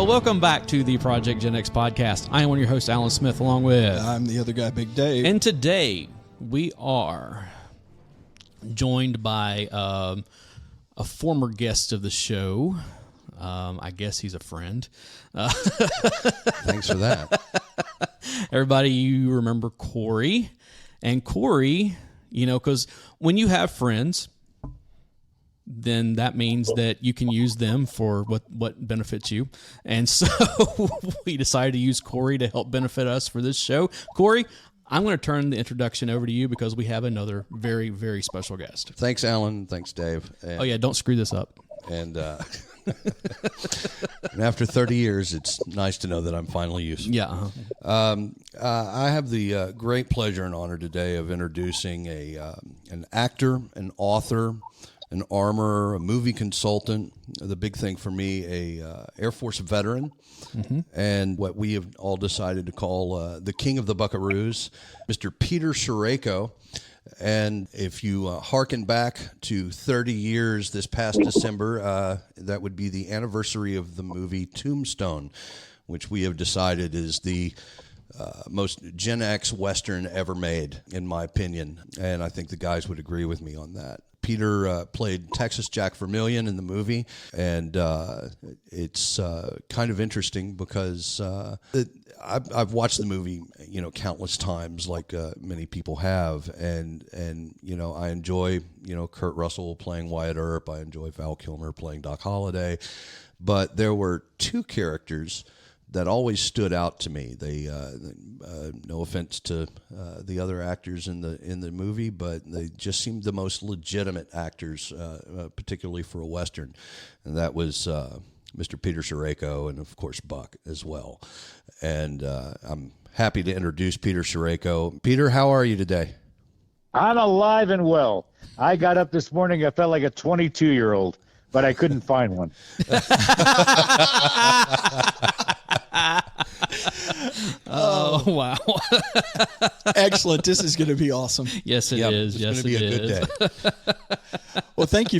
Welcome back to the Project Gen X podcast. I am one of your hosts, Alan Smith, along with... I'm the other guy, Big Dave. And today, we are joined by a former guest of the show. I guess he's a friend. Thanks for that. Everybody, you remember Corey. And Corey, you know, because when you have friends, then that means that you can use them for what benefits you. And so we decided to use Corey to help benefit us for this show. Corey, I'm going to turn the introduction over to you because we have another very, very special guest. Thanks, Alan. Thanks, Dave. And, don't screw this up. And, and after 30 years, it's nice to know that I'm finally useful. Yeah. I have the great pleasure and honor today of introducing an actor, an author, an armorer, a movie consultant, the big thing for me, a Air Force veteran, and what we have all decided to call the King of the Buckaroos, Mr. Peter Sherayko. And if you hearken back to 30 years this past December, that would be the anniversary of the movie Tombstone, which we have decided is the most Gen X Western ever made, in my opinion. And I think the guys would agree with me on that. Peter played Texas Jack Vermillion in the movie, and it's kind of interesting because I've watched the movie, you know, countless times, like many people have, and you know, I enjoy, you know, Kurt Russell playing Wyatt Earp, I enjoy Val Kilmer playing Doc Holliday, but there were two characters that always stood out to me. They, no offense to the other actors in the movie, but they just seemed the most legitimate actors, particularly for a Western, and that was Mr. Peter Sherayko and, of course, Buck as well. And I'm happy to introduce Peter Sherayko. Peter, how are you today? I'm alive and well. I got up this morning, I felt like a 22-year-old, but I couldn't find one. Oh, wow. Excellent. This is going to be awesome. Yes, it is. It's going to be a good day. Well, thank you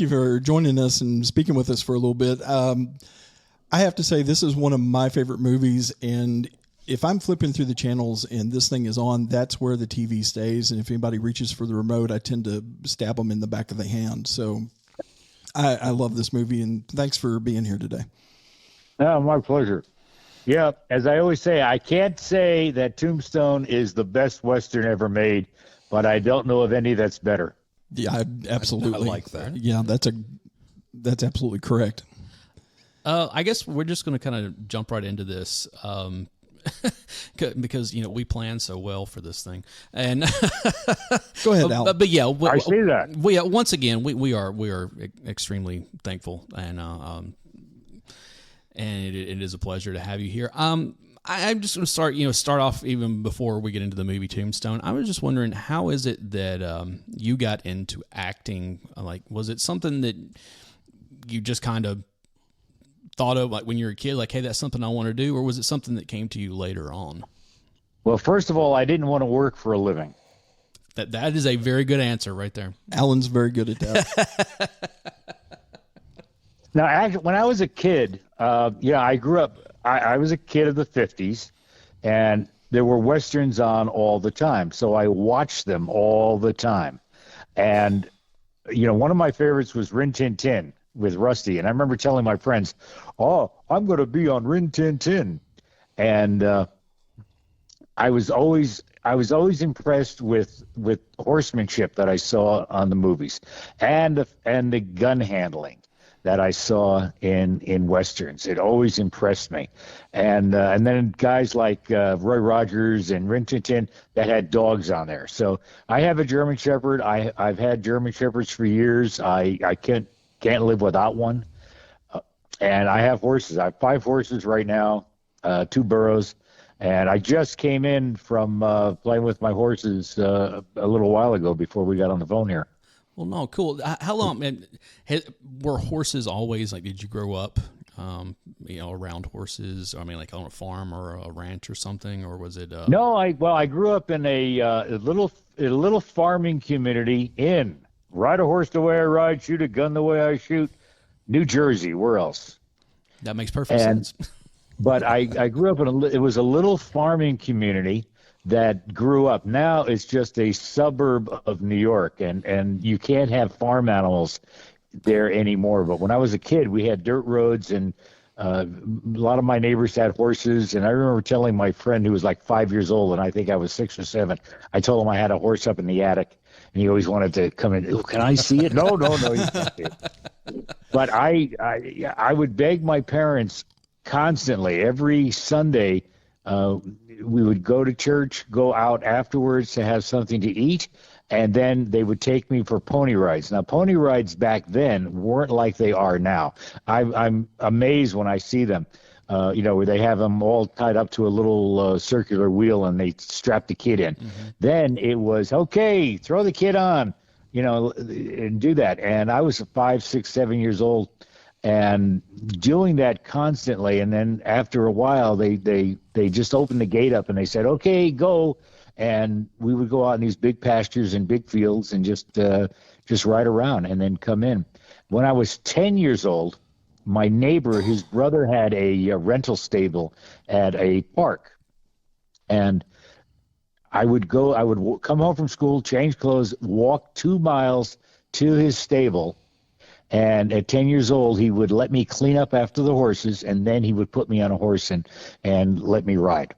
for joining us and speaking with us for a little bit. I have to say this is one of my favorite movies, and if I'm flipping through the channels and this thing is on, that's where the TV stays. And if anybody reaches for the remote, I tend to stab them in the back of the hand. So I love this movie, and thanks for being here today. Oh, my pleasure. Yeah, as I always say, I can't say that Tombstone is the best Western ever made, but I don't know of any that's better. Yeah, absolutely. I like that. Yeah, that's absolutely correct. I guess we're just going to kind of jump right into this because, you know, we planned so well for this thing. And go ahead, Al. I see that. Once again, we are extremely thankful, and it is a pleasure to have you here. I'm just going to start off even before we get into the movie Tombstone. I was just wondering, how is it that you got into acting? Like, was it something that you just kind of thought of, like when you were a kid, like, hey, that's something I want to do, or was it something that came to you later on? Well, first of all, I didn't want to work for a living. That is a very good answer right there. Alan's very good at that. Now, actually, when I was a kid, I grew up, I was a kid of the 50s, and there were Westerns on all the time, so I watched them all the time. And, you know, one of my favorites was Rin Tin Tin with Rusty, and I remember telling my friends, oh, I'm going to be on Rin Tin Tin. And I was always impressed with horsemanship that I saw on the movies and the gun handling that I saw in Westerns. It always impressed me. And then guys like Roy Rogers and Rin Tin Tin that had dogs on there. So I have a German Shepherd. I've had German Shepherds for years. I can't live without one. And I have horses. I have 5 horses right now, 2 burros. And I just came in from playing with my horses a little while ago before we got on the phone here. Well, no, cool. How long, man, were horses always, like, did you grow up, around horses? I mean, like on a farm or a ranch or something, or was it? No, I grew up in a little farming community in ride a horse the way I ride, shoot a gun the way I shoot, New Jersey. Where else? That makes perfect And sense. but I grew up it was a little farming community that grew up. Now it's just a suburb of New York, and you can't have farm animals there anymore. But when I was a kid, we had dirt roads, and a lot of my neighbors had horses. And I remember telling my friend who was like 5 years old, and I think I was 6 or 7, I told him I had a horse up in the attic, and he always wanted to come in. Oh, can I see it? No, you can't see it. But I would beg my parents constantly every Sunday. We would go to church, go out afterwards to have something to eat, and then they would take me for pony rides. Now, pony rides back then weren't like they are now. I'm amazed when I see them, where they have them all tied up to a little circular wheel and they strap the kid in. Mm-hmm. Then it was, okay, throw the kid on, and do that. And I was 5, 6, 7 years old and doing that constantly. And then after a while, they just opened the gate up and they said, okay, go. And we would go out in these big pastures and big fields and just ride around and then come in. When I was 10 years old, my neighbor, his brother had a rental stable at a park. And I would come home from school, change clothes, walk 2 miles to his stable. And at 10 years old, he would let me clean up after the horses, and then he would put me on a horse and let me ride.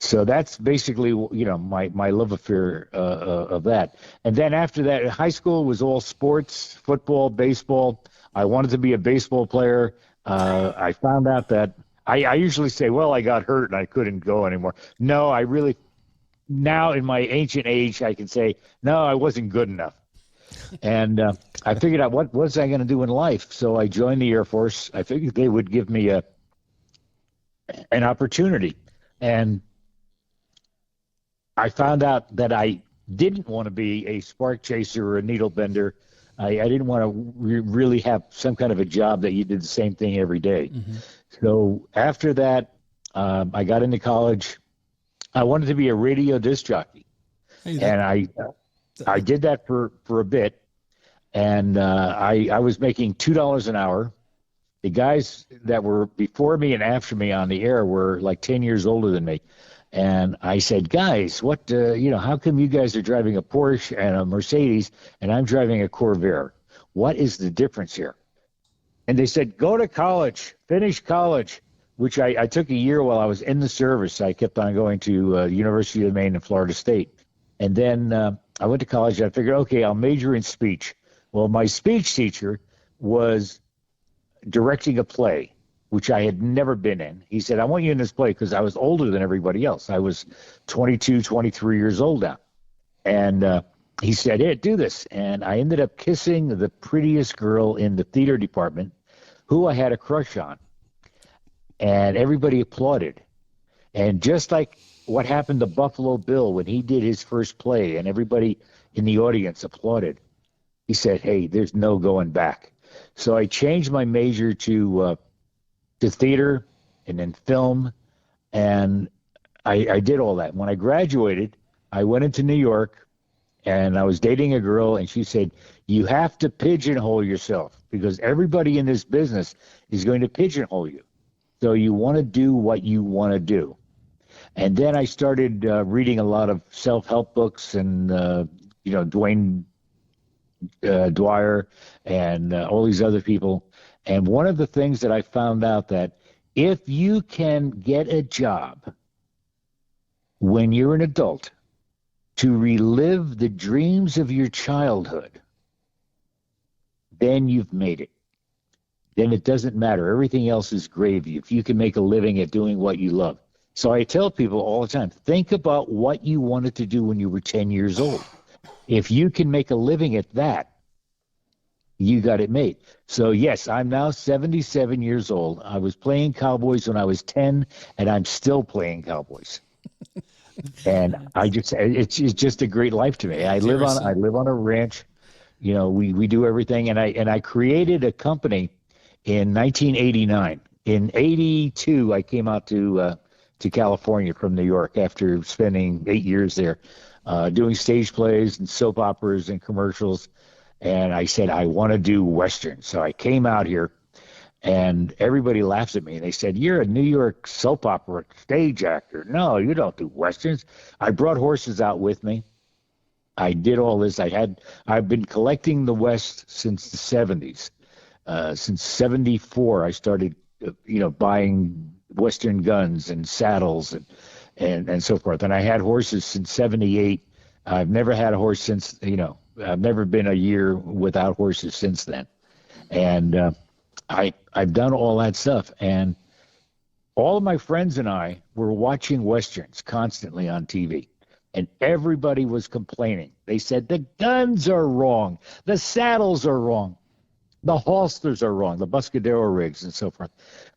So that's basically, my love affair of that. And then after that, high school was all sports, football, baseball. I wanted to be a baseball player. I found out that I usually say, well, I got hurt and I couldn't go anymore. No, now in my ancient age, I can say, no, I wasn't good enough. And I figured out what was I going to do in life. So I joined the Air Force. I figured they would give me an opportunity. And I found out that I didn't want to be a spark chaser or a needle bender. I didn't want to really have some kind of a job that you did the same thing every day. Mm-hmm. So after that, I got into college. I wanted to be a radio disc jockey. And I did that for a bit. And I was making $2 an hour. The guys that were before me and after me on the air were like 10 years older than me. And I said, guys, how come you guys are driving a Porsche and a Mercedes and I'm driving a Corvair? What is the difference here? And they said, go to college, finish college, which I took a year while I was in the service. I kept on going to University of Maine and Florida State. And then I went to college and I figured, okay, I'll major in speech. Well, my speech teacher was directing a play, which I had never been in. He said, I want you in this play because I was older than everybody else. I was 22, 23 years old now. And he said, hey, do this. And I ended up kissing the prettiest girl in the theater department who I had a crush on. And everybody applauded. And just like what happened to Buffalo Bill when he did his first play and everybody in the audience applauded, he said, hey, there's no going back. So I changed my major to theater and then film, and I did all that. When I graduated, I went into New York, and I was dating a girl, and she said, you have to pigeonhole yourself because everybody in this business is going to pigeonhole you. So you want to do what you want to do. And then I started reading a lot of self-help books and, Dwayne Dwyer and all these other people. And one of the things that I found out that if you can get a job when you're an adult to relive the dreams of your childhood, then you've made it. Then it doesn't matter. Everything else is gravy if you can make a living at doing what you love. So I tell people all the time, think about what you wanted to do when you were 10 years old. If you can make a living at that, you got it made. So, yes, I'm now 77 years old. I was playing Cowboys when I was 10, and I'm still playing Cowboys. And it's just a great life to me. I live on a ranch. We do everything. And I created a company in 1989. In 82, I came out to California from New York after spending 8 years there, doing stage plays and soap operas and commercials. And I said, I want to do Western. So I came out here And everybody laughs at me. They said, "You're a New York soap opera stage actor. No, you don't do Westerns." I brought horses out with me. I did all this. I've been collecting the West since the 70s. Since 74, I started, buying Western guns and saddles and so forth. And I had horses since 78. I've never had a horse since, I've never been a year without horses since then. And I've done all that stuff. And all of my friends and I were watching Westerns constantly on TV. And everybody was complaining. They said, the guns are wrong. The saddles are wrong. The holsters are wrong. The Buscadero rigs and so forth.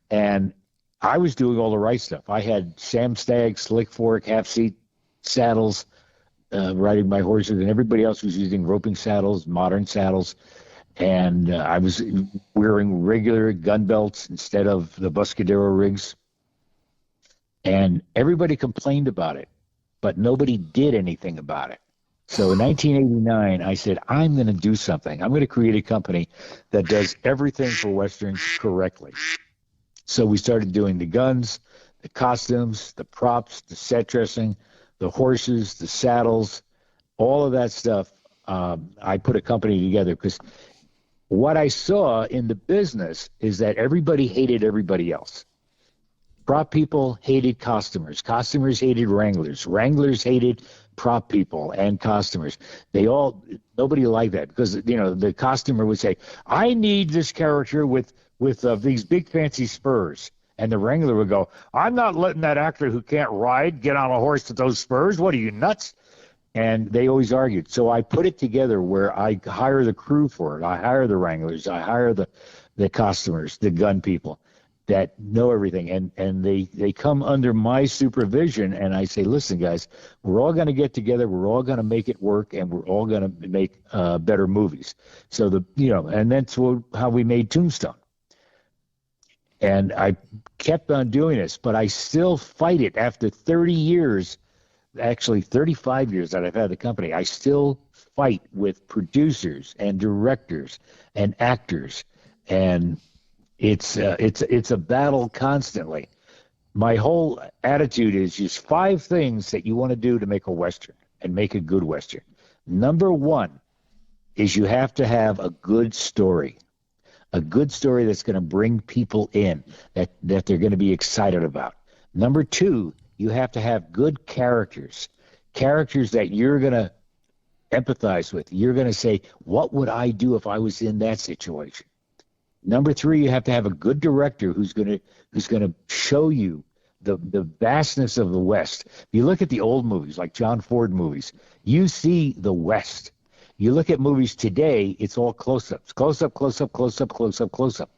And I was doing all the right stuff. I had Sam Stagg, slick fork, half-seat saddles, riding my horses, and everybody else was using roping saddles, modern saddles. And I was wearing regular gun belts instead of the Buscadero rigs. And everybody complained about it, but nobody did anything about it. So in 1989, I said, I'm going to do something. I'm going to create a company that does everything for Westerns correctly. So we started doing the guns, the costumes, the props, the set dressing, the horses, the saddles, all of that stuff. I put a company together because what I saw in the business is that everybody hated everybody else. Prop people hated costumers. Costumers hated wranglers. Wranglers hated prop people and costumers. Nobody liked that because, the costumer would say, I need this character with these big fancy spurs. And the wrangler would go, I'm not letting that actor who can't ride get on a horse with those spurs. What are you, nuts? And they always argued. So I put it together where I hire the crew for it. I hire the wranglers. I hire the costumers, the gun people that know everything. And they come under my supervision. And I say, listen, guys, we're all going to get together. We're all going to make it work. And we're all going to make better movies. So and that's how we made Tombstone. And I kept on doing this, but I still fight it after 30 years. Actually 35 years that I've had the company, I still fight with producers and directors and actors, and it's a battle constantly. My whole attitude is just 5 things that you want to do to make a Western and make a good Western. Number 1 is you have to have a good story that's going to bring people in, that they're going to be excited about. Number 2, you have to have good characters that you're going to empathize with. You're going to say, what would I do if I was in that situation? Number 3, you have to have a good director who's going to show you the vastness of the West. If you look at the old movies, like John Ford movies, you see the West. You look at movies today, it's all close-ups. Close-up, close-up, close-up, close-up, close-up.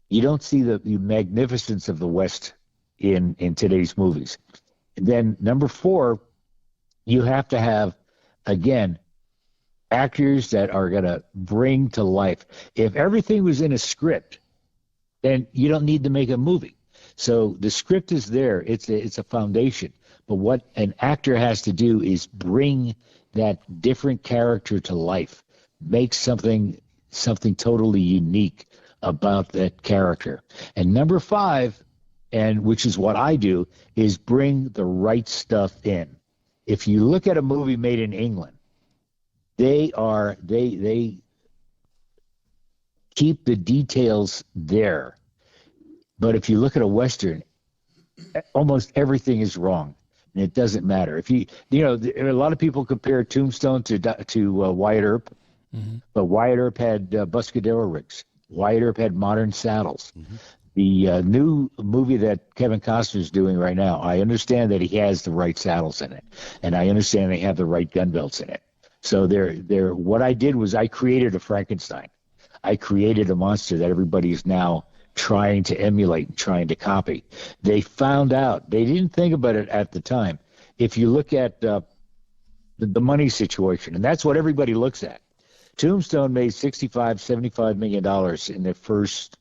You don't see the magnificence of the West in today's movies. And then number 4, you have to have, again, actors that are going to bring to life. If everything was in a script, then you don't need to make a movie. So the script is there. It's a foundation. But what an actor has to do is bring that different character to life, make something totally unique about that character. And number 5, and which is what I do, is bring the right stuff in. If you look at a movie made in England, they keep the details there. But if you look at a Western, almost everything is wrong, and it doesn't matter. If a lot of people compare Tombstone to Wyatt Earp, mm-hmm. but Wyatt Earp had Buscadero rigs. Wyatt Earp had modern saddles. Mm-hmm. The new movie that Kevin Costner's doing right now, I understand that he has the right saddles in it, and I understand they have the right gun belts in it. So what I did was I created a Frankenstein. I created a monster that everybody is now trying to emulate and trying to copy. They found out. They didn't think about it at the time. If you look at the money situation, and that's what everybody looks at. Tombstone made $65 million in their first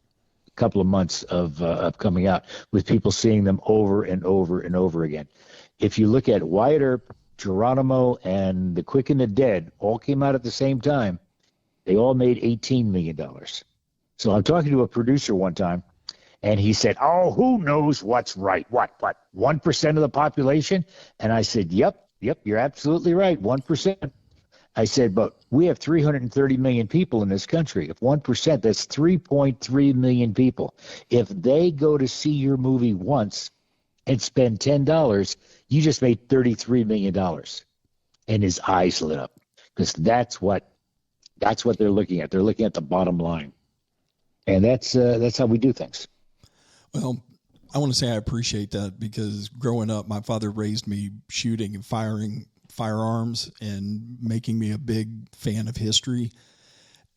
couple of months of coming out, with people seeing them over and over and over again. If you look at Wyatt Earp, Geronimo, and The Quick and the Dead, all came out at the same time. They all made $18 million. So I'm talking to a producer one time, And he said, "Oh, who knows what's right? What? 1% of the population?" And I said, Yep, you're absolutely right, 1%. I said, but we have 330 million people in this country. If 1%, that's 3.3 million people. If they go to see your movie once and spend $10, you just made $33 million. And his eyes lit up, because that's what they're looking at. They're looking at the bottom line. And that's how we do things. Well, I want to say I appreciate that, because growing up, my father raised me shooting and firing firearms and making me a big fan of history.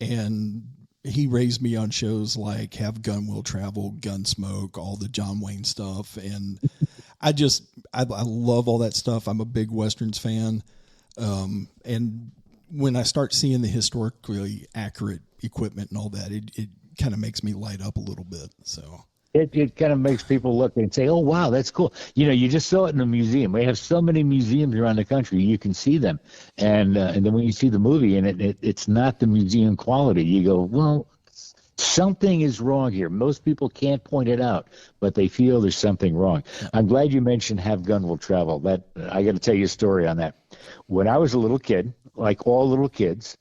And he raised me on shows like Have Gun Will Travel, Gunsmoke, all the John Wayne stuff. And I love all that stuff. I'm a big Westerns fan. And when I start seeing the historically accurate equipment and all that, it kind of makes me light up a little bit. So it kind of makes people look and say, "Oh, wow, that's cool." You just saw it in a museum. We have so many museums around the country. You can see them. And then when you see the movie and it's not the museum quality, you go, well, something is wrong here. Most people can't point it out, but they feel there's something wrong. I'm glad you mentioned Have Gun Will Travel. That I got to tell you a story on that. When I was a little kid, like all little kids,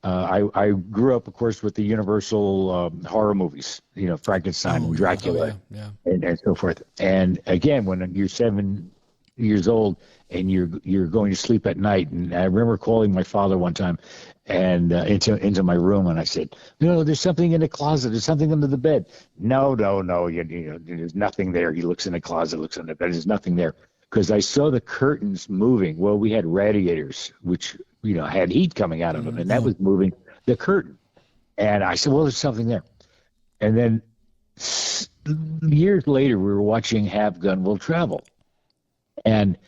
I grew up, of course, with the Universal horror movies, Frankenstein and Dracula, and so forth. And again, when you're 7 years old and you're going to sleep at night, and I remember calling my father one time and into my room, and I said, there's something in the closet. There's something under the bed. No, there's nothing there. He looks in the closet, looks under the bed. There's nothing there, because I saw the curtains moving. Well, we had radiators, which had heat coming out of them, and that was moving the curtain. And I said, well, there's something there. And then years later, we were watching Have Gun Will Travel. And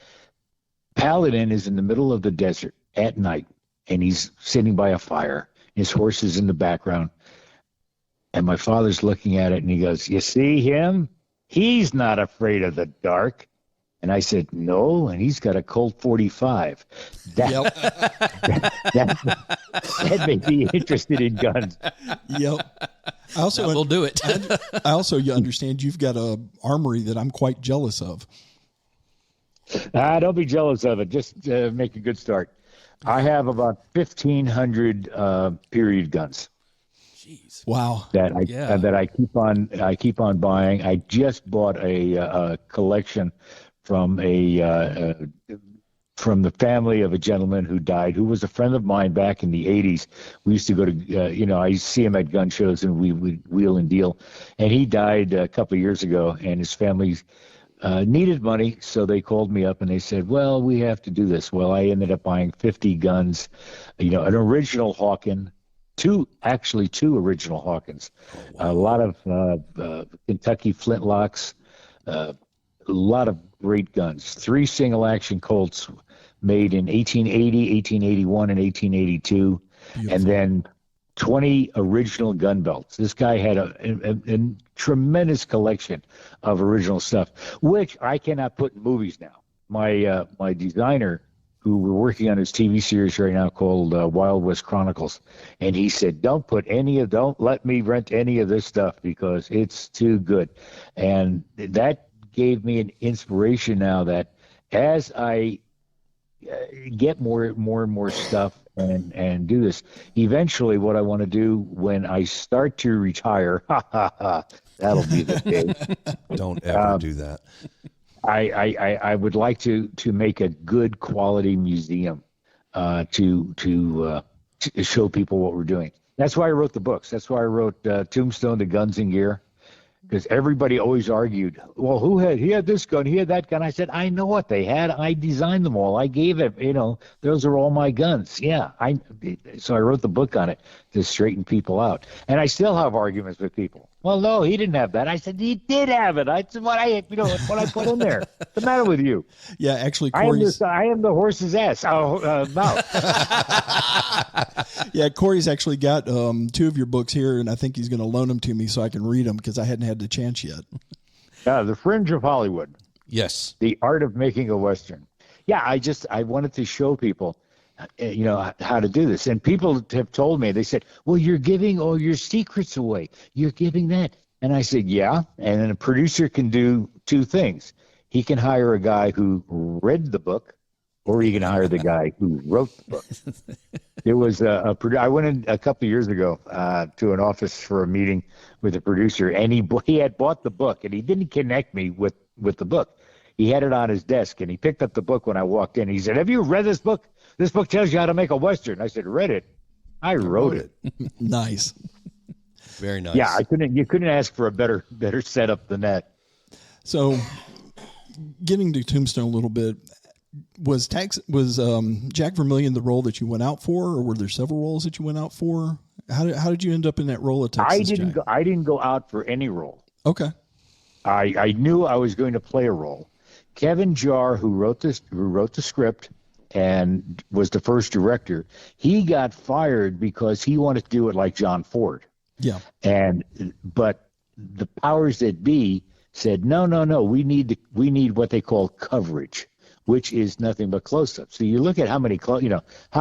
Paladin is in the middle of the desert at night, and he's sitting by a fire. His horse is in the background. And my father's looking at it, and he goes, "You see him? He's not afraid of the dark." And I said, "No, and he's got a Colt 45. That made me interested in guns." Yep. I also will do it. I also understand you've got a armory that I'm quite jealous of. Don't be jealous of it. Just make a good start. I have about 1,500 period guns. Jeez. Wow. That I keep on buying. I just bought a collection from the family of a gentleman who died, who was a friend of mine back in the 80s. We used to go to, I used to see him at gun shows, and we would wheel and deal. And he died a couple of years ago, and his family needed money, so they called me up and they said, well, we have to do this. Well, I ended up buying 50 guns, an original Hawken, two original Hawkins, a lot of Kentucky flintlocks, a lot of great guns, 3 single-action Colts made in 1880, 1881, and 1882, Beautiful. And then 20 original gun belts. This guy had a tremendous collection of original stuff, which I cannot put in movies now. My designer, who we're working on his TV series right now called Wild West Chronicles, and he said, don't let me rent any of this stuff because it's too good. And that gave me an inspiration now that as I get more and more stuff and do this, eventually what I want to do when I start to retire, that'll be the day. Don't ever do that. I would like to make a good quality museum to show people what we're doing. That's why I wrote the books. That's why I wrote Tombstone, the Guns and Gear. Because everybody always argued, well, he had this gun, he had that gun. I said, I know what they had. I designed them all. I gave it, those are all my guns. Yeah. So I wrote the book on it to straighten people out. And I still have arguments with people. Well, no, he didn't have that. I said, he did have it. That's what I put in there. What's the matter with you? Yeah, actually, I am the horse's ass. Mouth. Yeah, Corey's actually got 2 of your books here, and I think he's going to loan them to me so I can read them because I hadn't had the chance yet. The Fringe of Hollywood. Yes. The Art of Making a Western. Yeah, I wanted to show people, how to do this. And people have told me, they said, well, you're giving all your secrets away. You're giving that. And I said, yeah. And then a producer can do two things. He can hire a guy who read the book, or he can hire the guy who wrote the book. There was I went in a couple of years ago to an office for a meeting with a producer, and he had bought the book, and he didn't connect me with the book. He had it on his desk, and he picked up the book when I walked in. He said, "Have you read this book? This book tells you how to make a Western." I said, "Read it? I wrote it." Nice. Very nice. Yeah, you couldn't ask for a better setup than that. So, getting to Tombstone a little bit, was Jack Vermillion the role that you went out for, or were there several roles that you went out for? How did you end up in that role of Texas Jack? I didn't go out for any role. Okay. I knew I was going to play a role. Kevin Jarre, who wrote the script and was the first director, he got fired because he wanted to do it like John Ford. Yeah. But the powers that be said, no, we need what they call coverage, which is nothing but close-ups. So you look at how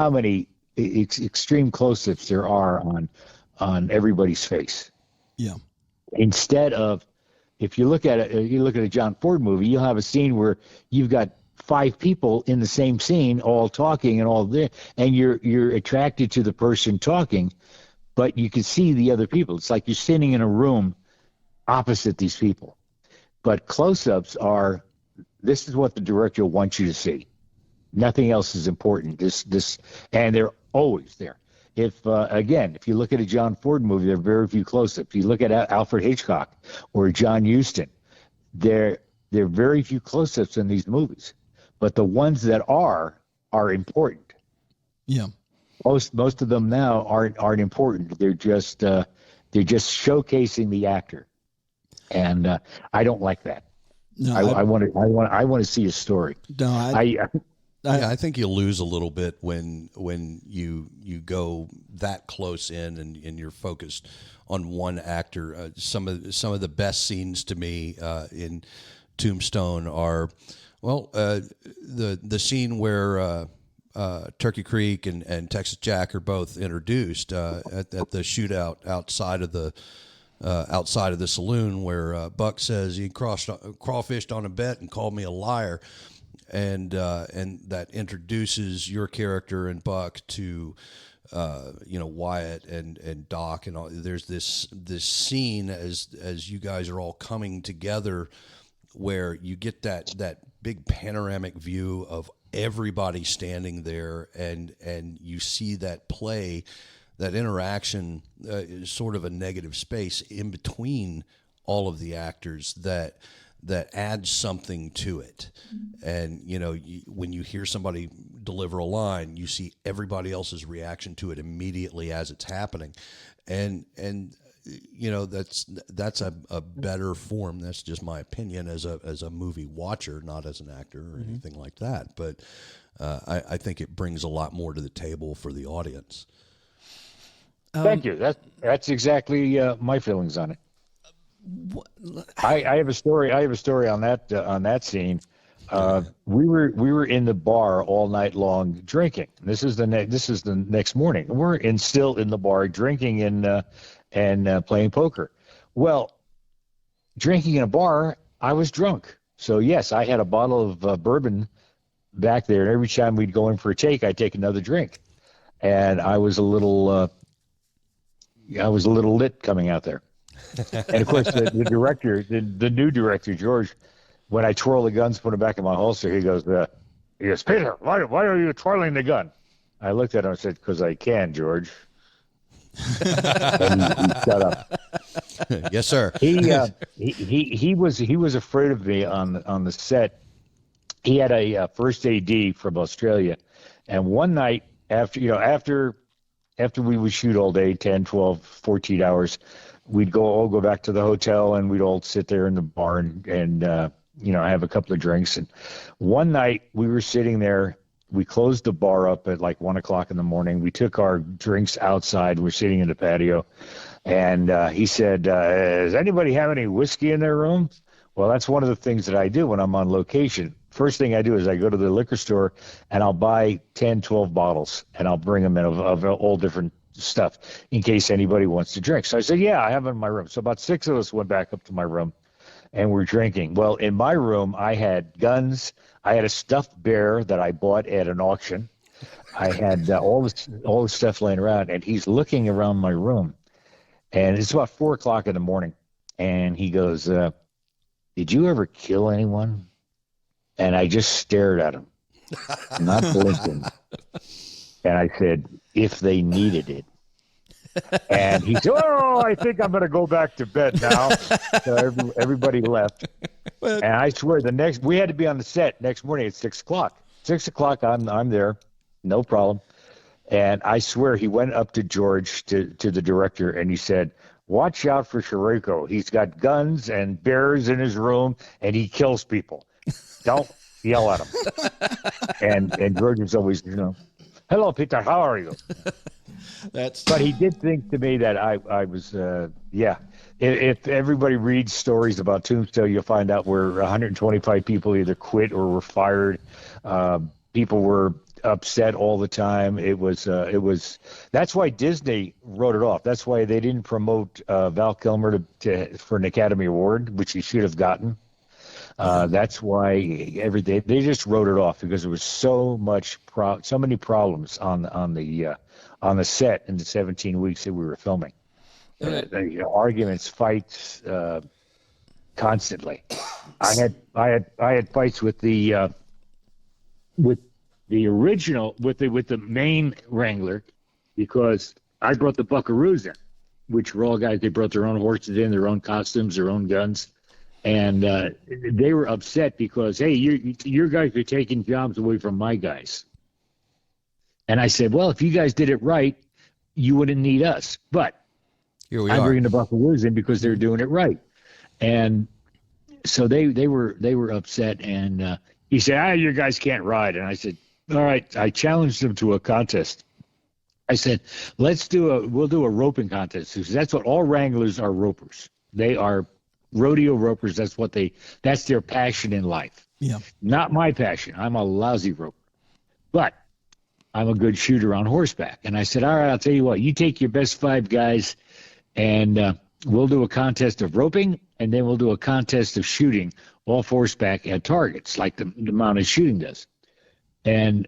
many extreme close-ups there are on everybody's face. Yeah. Instead of, if you look at a John Ford movie, you'll have a scene where you've got 5 people in the same scene, all talking and all there, and you're attracted to the person talking, but you can see the other people. It's like you're sitting in a room opposite these people. But close-ups are, this is what the director wants you to see. Nothing else is important. This, and they're always there. If you look at a John Ford movie, there are very few close-ups. You look at Alfred Hitchcock or John Huston, there are very few close-ups in these movies. But the ones that are important. Yeah. Most of them now aren't important. They're just showcasing the actor, and I don't like that. No, I want to see a story. No, I think you lose a little bit when you go that close in and you're focused on one actor. Some of the best scenes to me in Tombstone are, the scene where Turkey Creek and Texas Jack are both introduced at the shootout outside of the saloon, where Buck says he crawfished on a bet and called me a liar. And that introduces your character and Buck to Wyatt and Doc, and all. There's this scene as you guys are all coming together, where you get that big panoramic view of everybody standing there, and you see that play, that interaction, is sort of a negative space in between all of the actors that adds something to it. And when you hear somebody deliver a line, you see everybody else's reaction to it immediately as it's happening, and that's a better form. That's just my opinion as a movie watcher, not as an actor or anything like that. But I think it brings a lot more to the table for the audience. Thank you. That's exactly my feelings on it. I have a story. I have a story on that scene. We were in the bar all night long drinking. This is the next morning. We're still in the bar drinking and playing poker. Well, drinking in a bar, I was drunk. So yes, I had a bottle of bourbon back there, and every time we'd go in for a take, I'd take another drink, and I was a little lit coming out there. And of course, the director, the new director, George, when I twirl the guns, put them back in my holster, he goes, Peter, why are you twirling the gun? I looked at him and said, because I can, George. And he shut up. Yes, sir. He was afraid of me on the set. He had a first AD from Australia, and one night after we would shoot all day, 10, 12, 14 hours, we'd all go back to the hotel, and we'd all sit there in the bar and have a couple of drinks. And one night we were sitting there. We closed the bar up at like 1 o'clock in the morning. We took our drinks outside. We're sitting in the patio, and he said, "Does anybody have any whiskey in their room?" Well, that's one of the things that I do when I'm on location. First thing I do is I go to the liquor store and I'll buy 10, 12 bottles, and I'll bring them in of all different stuff in case anybody wants to drink. So I said, yeah, I have it in my room. So about 6 of us went back up to my room and we're drinking. Well, in my room, I had guns. I had a stuffed bear that I bought at an auction. I had all the stuff laying around, and he's looking around my room. And it's about 4:00 in the morning. And he goes, did you ever kill anyone? And I just stared at him, not blinking. And I said, if they needed it. And he said, oh, I think I'm going to go back to bed now. So everybody left. And I swear, we had to be on the set next morning at 6:00. 6:00, I'm there, no problem. And I swear he went up to George, to the director, and he said, watch out for Sherayko. He's got guns and bears in his room, and he kills people. Don't yell at him. And George was always, hello, Peter, how are you? But he did think to me that I was, If everybody reads stories about Tombstone, you'll find out where 125 people either quit or were fired. People were upset all the time. It was. That's why Disney wrote it off. That's why they didn't promote Val Kilmer for an Academy Award, which he should have gotten. That's why they just wrote it off because there was so many problems on the set in the 17 weeks that we were filming. Arguments, fights, constantly. I had fights with the main wrangler because I brought the buckaroos in, which were all guys. They brought their own horses in, their own costumes, their own guns. And they were upset because, hey, your guys are taking jobs away from my guys. And I said, well, if you guys did it right, you wouldn't need us. But I'm bringing the Buckaroos in because they're doing it right. And so they were upset. And he said, you guys can't ride. And I said, all right. I challenged them to a contest. I said, we'll do a roping contest because that's what all wranglers are, ropers. They are rodeo ropers. That's their passion in life. Yeah. Not my passion. I'm a lousy roper, but I'm a good shooter on horseback. And I said, all right, I'll tell you what, you take your best 5 guys and we'll do a contest of roping and then we'll do a contest of shooting off horseback at targets like the mounted shooting does. And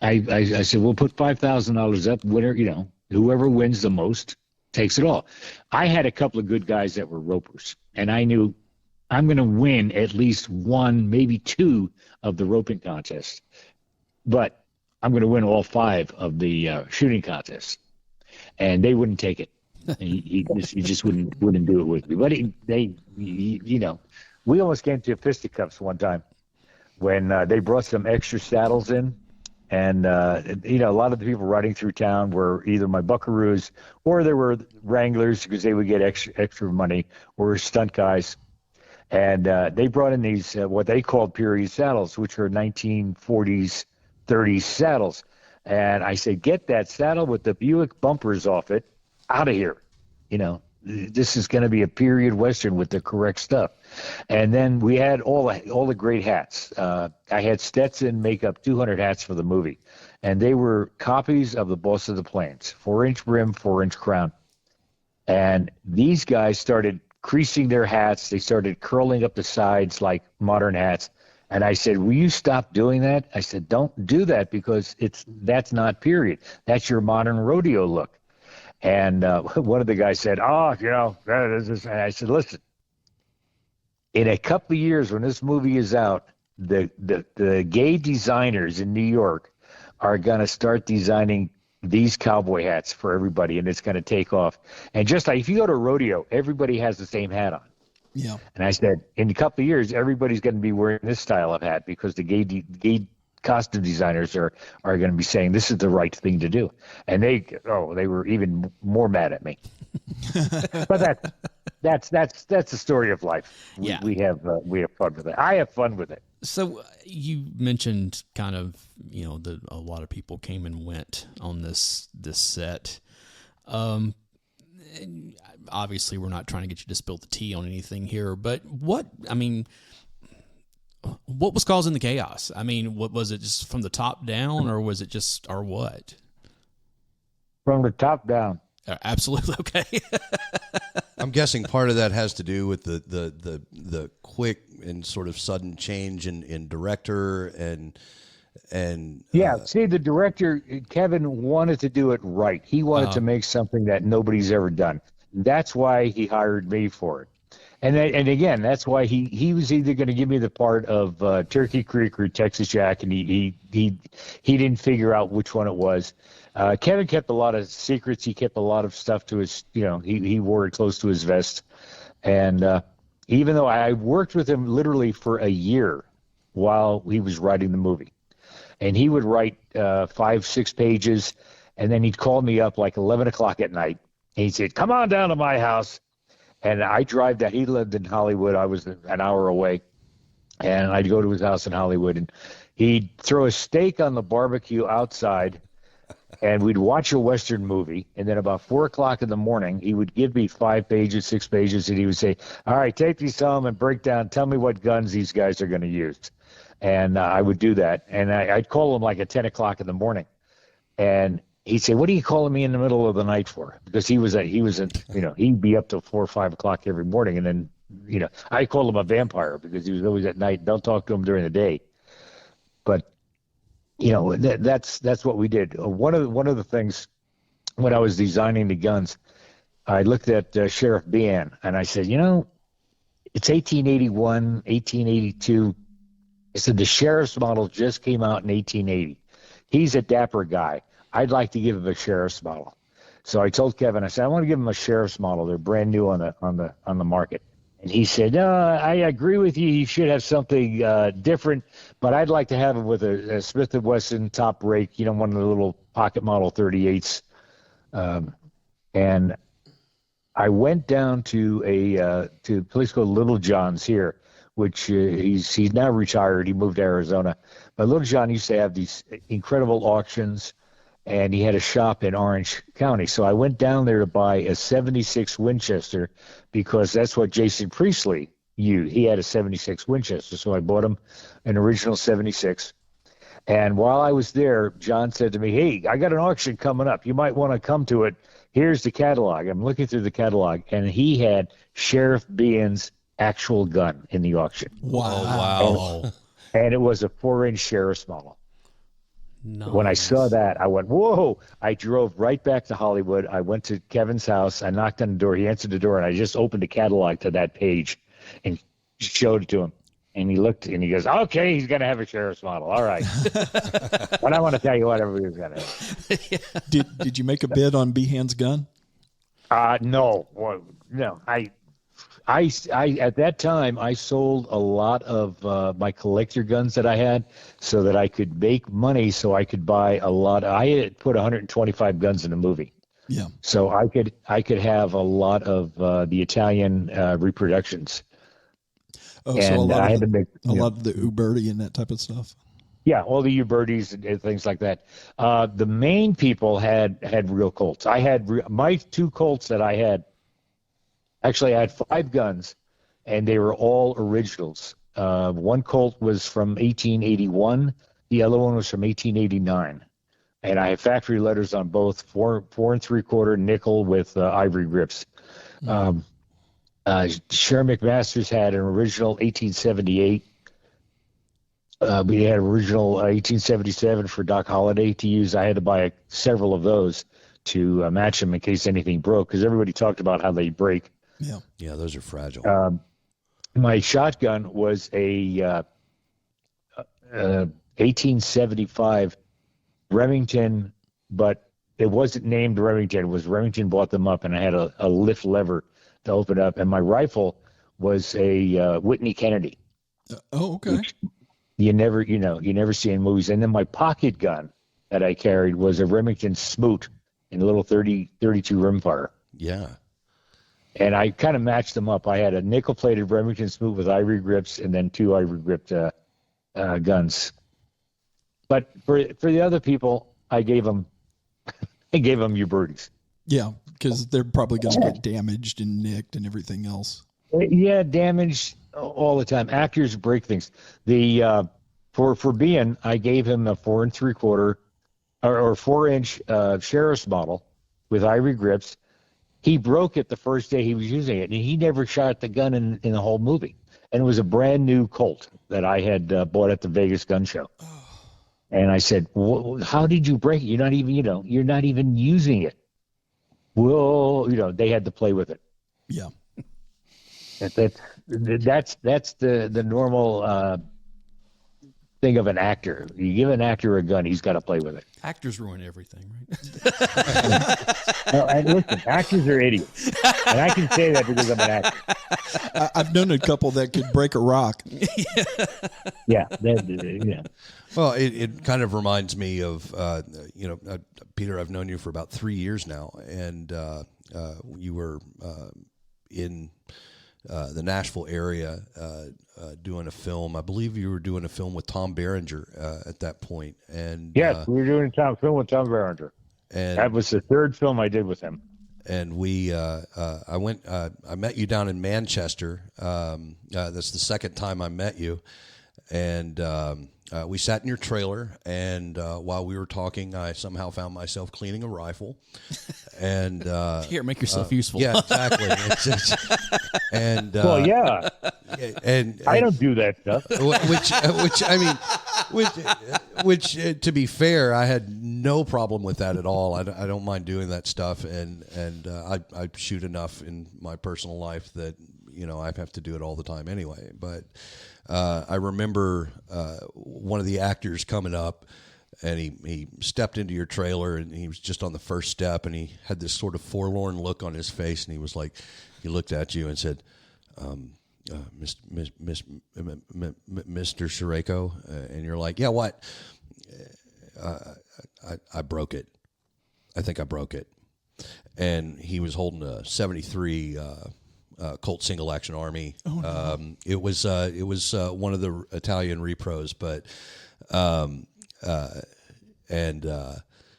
I said, we'll put $5,000 up. Winner, whoever wins the most takes it all. I had a couple of good guys that were ropers, and I knew I'm going to win at least 1, maybe 2 of the roping contests, but I'm going to win all 5 of the shooting contests. And they wouldn't take it. He just wouldn't do it with me. But we almost came to fisticuffs one time when they brought some extra saddles in. And, a lot of the people riding through town were either my buckaroos or they were wranglers because they would get extra money or stunt guys. And they brought in these, what they called period saddles, which are 1940s, 30s saddles. And I said, get that saddle with the Buick bumpers off it out of here. This is going to be a period Western with the correct stuff. And then we had all the great hats. I had Stetson make up 200 hats for the movie. And they were copies of the Boss of the Plains, 4-inch brim, 4-inch crown. And these guys started creasing their hats. They started curling up the sides like modern hats. And I said, will you stop doing that? I said, don't do that because that's not period. That's your modern rodeo look. And one of the guys said, that is this. And I said, listen, in a couple of years when this movie is out, the gay designers in New York are going to start designing these cowboy hats for everybody, and it's going to take off. And just like if you go to a rodeo, everybody has the same hat on. Yeah. And I said, in a couple of years, everybody's going to be wearing this style of hat because the gay costume designers are going to be saying this is the right thing to do. And they were even more mad at me. But that's the story of life. We have fun with it. I have fun with it. So you mentioned kind of, that a lot of people came and went on this set. Obviously we're not trying to get you to spill the tea on anything here, but what was causing the chaos? I mean, what was it, just from the top down, or was it just, or what? From the top down. Absolutely. Okay. I'm guessing part of that has to do with the quick and sort of sudden change in director and See, the director Kevin wanted to do it right. He wanted to make something that nobody's ever done. That's why he hired me for it. And again, that's why he was either going to give me the part of Turkey Creek or Texas Jack, and he didn't figure out which one it was. Kevin kept a lot of secrets. He kept a lot of stuff to his, he wore it close to his vest. And even though I worked with him literally for a year while he was writing the movie, and he would write 5-6 pages, and then he'd call me up like 11 o'clock at night, and he'd say, "Come on down to my house." And I drive down. He lived in Hollywood. I was an hour away. And I'd go to his house in Hollywood. And he'd throw a steak on the barbecue outside. And we'd watch a Western movie. And then about 4 o'clock in the morning, he would give me 5 pages, 6 pages. And he would say, "All right, take these home and break down. Tell me what guns these guys are going to use." And I would do that. And I'd call him like at 10 o'clock in the morning. And he'd say, "What are you calling me in the middle of the night for?" Because he'd be up till 4 or 5 o'clock every morning. And then, I called him a vampire because he was always at night. Don't talk to him during the day. But, that's what we did. One of the things when I was designing the guns, I looked at Sheriff Bean and I said, it's 1881, 1882. I said, the sheriff's model just came out in 1880. He's a dapper guy. I'd like to give him a sheriff's model. So I told Kevin, I said, I want to give him a sheriff's model. They're brand new on the market. And he said, "No, I agree with you. You should have something different, but I'd like to have him with a Smith & Wesson top rake, one of the little pocket model 38s. And I went down to a place called Little John's here, which he's now retired. He moved to Arizona. But Little John used to have these incredible auctions, and he had a shop in Orange County. So I went down there to buy a 76 Winchester because that's what Jason Priestley used. He had a 76 Winchester, so I bought him an original 76. And while I was there, John said to me, "Hey, I got an auction coming up. You might want to come to it. Here's the catalog." I'm looking through the catalog, and he had Sheriff Bean's actual gun in the auction. Wow. And it was a 4-inch sheriff's model. Nice. When I saw that, I went, "Whoa." I drove right back to Hollywood. I went to Kevin's house. I knocked on the door. He answered the door, and I just opened the catalog to that page and showed it to him. And he looked, and he goes, "Okay, he's going to have a sheriff's model. All right." But I want to tell you whatever he was going to have. Did you make a bid on Behan's gun? No. Well, no. I at that time I sold a lot of my collector guns that I had so that I could make money so I could buy a lot. I had put 125 guns in a movie. Yeah. So I could have a lot of the Italian reproductions. Oh, and so a lot of the Uberti and that type of stuff. Yeah, all the Ubertis and things like that. The main people had real Colts. I had my 2 Colts that I had. Actually, I had 5 guns, and they were all originals. One Colt was from 1881. The other one was from 1889. And I have factory letters on both, 4 3/4 nickel with ivory grips. Sherman McMaster's had an original 1878. We had original 1877 for Doc Holliday to use. I had to buy several of those to match them in case anything broke, because everybody talked about how they break. Yeah, those are fragile. My shotgun was a 1875 Remington, but it wasn't named Remington. It was Remington bought them up, and I had a lift lever to open up. And my rifle was a Whitney Kennedy. Oh, okay. You never see in movies. And then my pocket gun that I carried was a Remington Smoot in a little 32 rimfire. Yeah. And I kind of matched them up. I had a nickel-plated Remington Smoot with ivory grips, and then 2 ivory-gripped guns. But for the other people, I gave them Ubertis. Yeah, because they're probably going to get damaged and nicked and everything else. Yeah, damaged all the time. Actors break things. The for Bean, I gave him a 4 3/4 or 4-inch sheriff's model. with ivory grips. He broke it the first day he was using it, and he never shot the gun in the whole movie. And it was a brand new Colt that I had bought at the Vegas gun show. And I said, "How did you break it? You're not even using it." Well, they had to play with it. Yeah. That's the normal thing of an actor. You give an actor a gun, he's got to play with it. Actors ruin everything, right? And listen, actors are idiots, and I can say that because I'm an actor. I've known a couple that could break a rock. Yeah. Well, it kind of reminds me of, Peter, I've known you for about 3 years now, and you were in the Nashville area doing a film. I believe you were doing a film with Tom Berenger at that point. And yes, we were doing a film with Tom Berenger. And that was the third film I did with him. And I met you down in Manchester. That's the second time I met you. And we sat in your trailer, and while we were talking, I somehow found myself cleaning a rifle. And here, make yourself useful. Yeah, exactly. And I don't do that stuff. Which to be fair, I had no problem with that at all. I don't mind doing that stuff, and I shoot enough in my personal life that I have to do it all the time anyway. But I remember one of the actors coming up, and he stepped into your trailer, and he was just on the first step, and he had this sort of forlorn look on his face, and he was like, he looked at you and said, Mr. Sherayko, and you're like, yeah, what? I broke it. I think I broke it. And he was holding a 73 Colt Single Action Army. Oh, no. It was one of the Italian repros, but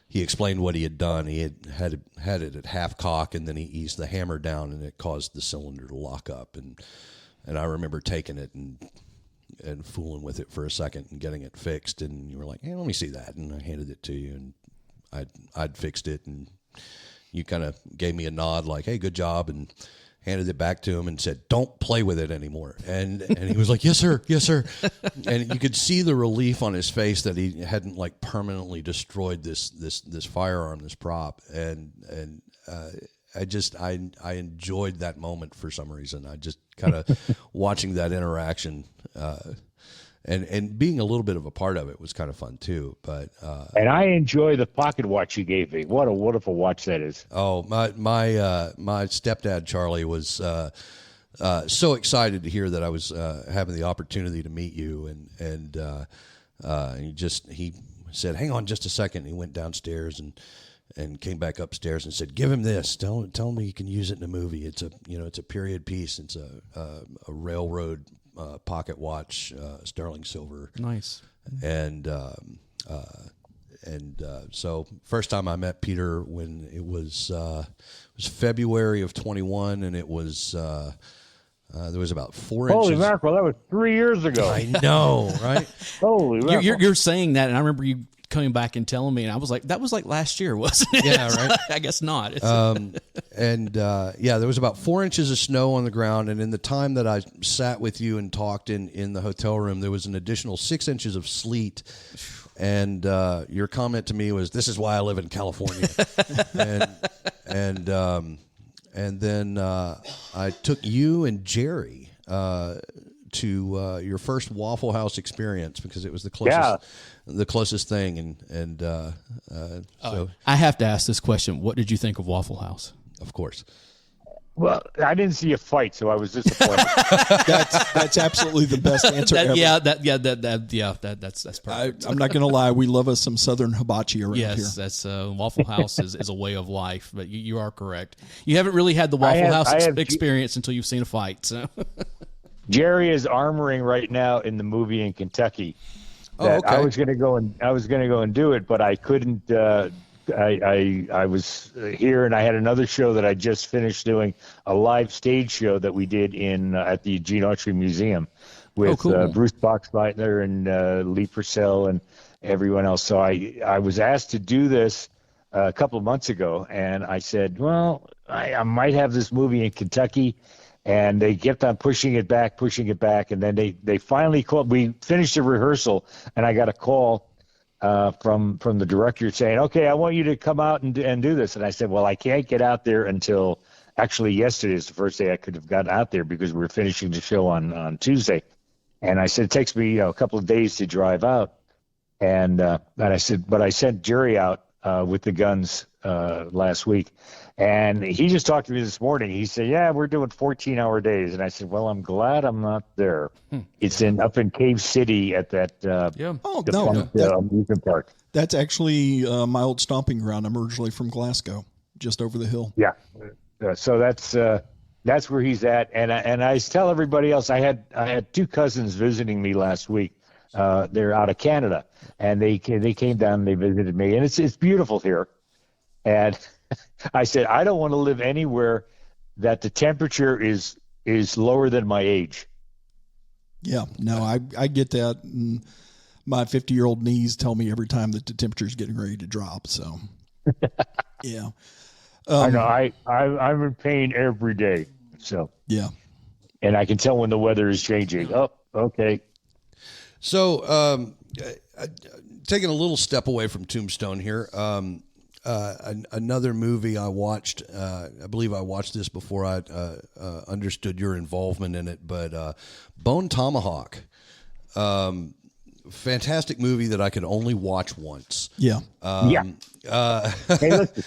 he explained what he had done. He had it at half cock, and then he eased the hammer down, and it caused the cylinder to lock up. And I remember taking it and fooling with it for a second and getting it fixed. And you were like, "Hey, let me see that." And I handed it to you, and I'd fixed it, and you kind of gave me a nod like, "Hey, good job," and handed it back to him and said, "Don't play with it anymore." And he was like, "Yes, sir. Yes, sir." And you could see the relief on his face that he hadn't like permanently destroyed this firearm, this prop. And I enjoyed that moment for some reason. I just kind of watching that interaction, and being a little bit of a part of it was kind of fun too. But and I enjoy the pocket watch you gave me. What a wonderful watch that is. Oh, my stepdad Charlie was so excited to hear that I was having the opportunity to meet you, and he said, "Hang on just a second." He went downstairs and came back upstairs and said, "Give him this. Tell him he can use it in a movie. It's a period piece. It's a railroad pocket watch, sterling silver." Nice. And so first time I met Peter when it was February of 21, and it was there was about 4 inches. Holy mackerel! That was 3 years ago. I know, right? Holy mackerel! You're saying that, and I remember you coming back and telling me, and I was like, that was like last year, wasn't it? Yeah, right. I guess not. There was about 4 inches of snow on the ground, and in the time that I sat with you and talked in the hotel room, there was an additional 6 inches of sleet. And your comment to me was, "This is why I live in California." and then I took you and Jerry to your first Waffle House experience because it was the closest thing, so I have to ask this question: what did you think of Waffle House? Of course. Well, I didn't see a fight, so I was disappointed. That's absolutely the best answer ever. That's perfect. I'm not going to lie. We love us some Southern hibachi around here. Yes, that's Waffle House is a way of life, but you are correct. You haven't really had the Waffle House experience until you've seen a fight. So. Jerry is armoring right now in the movie in Kentucky. Oh, okay. I was going to go and do it, but I couldn't. I was here, and I had another show that I just finished doing, a live stage show that we did at the Gene Autry Museum with Bruce Boxleitner and Lee Purcell and everyone else. So I was asked to do this a couple of months ago, and I said, well, I might have this movie in Kentucky. And they kept on pushing it back, and then they finally called. We finished the rehearsal, and I got a call from the director saying, "Okay, I want you to come out and do this." And I said, "Well, I can't get out there until actually yesterday is the first day I could have gotten out there because we were finishing the show on Tuesday." And I said, "It takes me a couple of days to drive out." And I said, "But I sent Jerry out with the guns last week." And he just talked to me this morning. He said, "Yeah, we're doing 14-hour days." And I said, "Well, I'm glad I'm not there." It's up in Cave City at that amusement park. That's actually my old stomping ground. I'm originally from Glasgow, just over the hill. Yeah. So that's where he's at. And I tell everybody else, I had two cousins visiting me last week. They're out of Canada, and they came down and they visited me, and it's beautiful here. And I said, I don't want to live anywhere that the temperature is lower than my age. Yeah, no, I get that. And my 50-year-old knees tell me every time that the temperature is getting ready to drop. So, yeah. I know. I'm in pain every day. So yeah, and I can tell when the weather is changing. Oh, okay. So, taking a little step away from Tombstone here. Another movie I watched, I believe I watched this before I understood your involvement in it, but Bone Tomahawk. Fantastic movie that I could only watch once. Yeah. Hey, listen,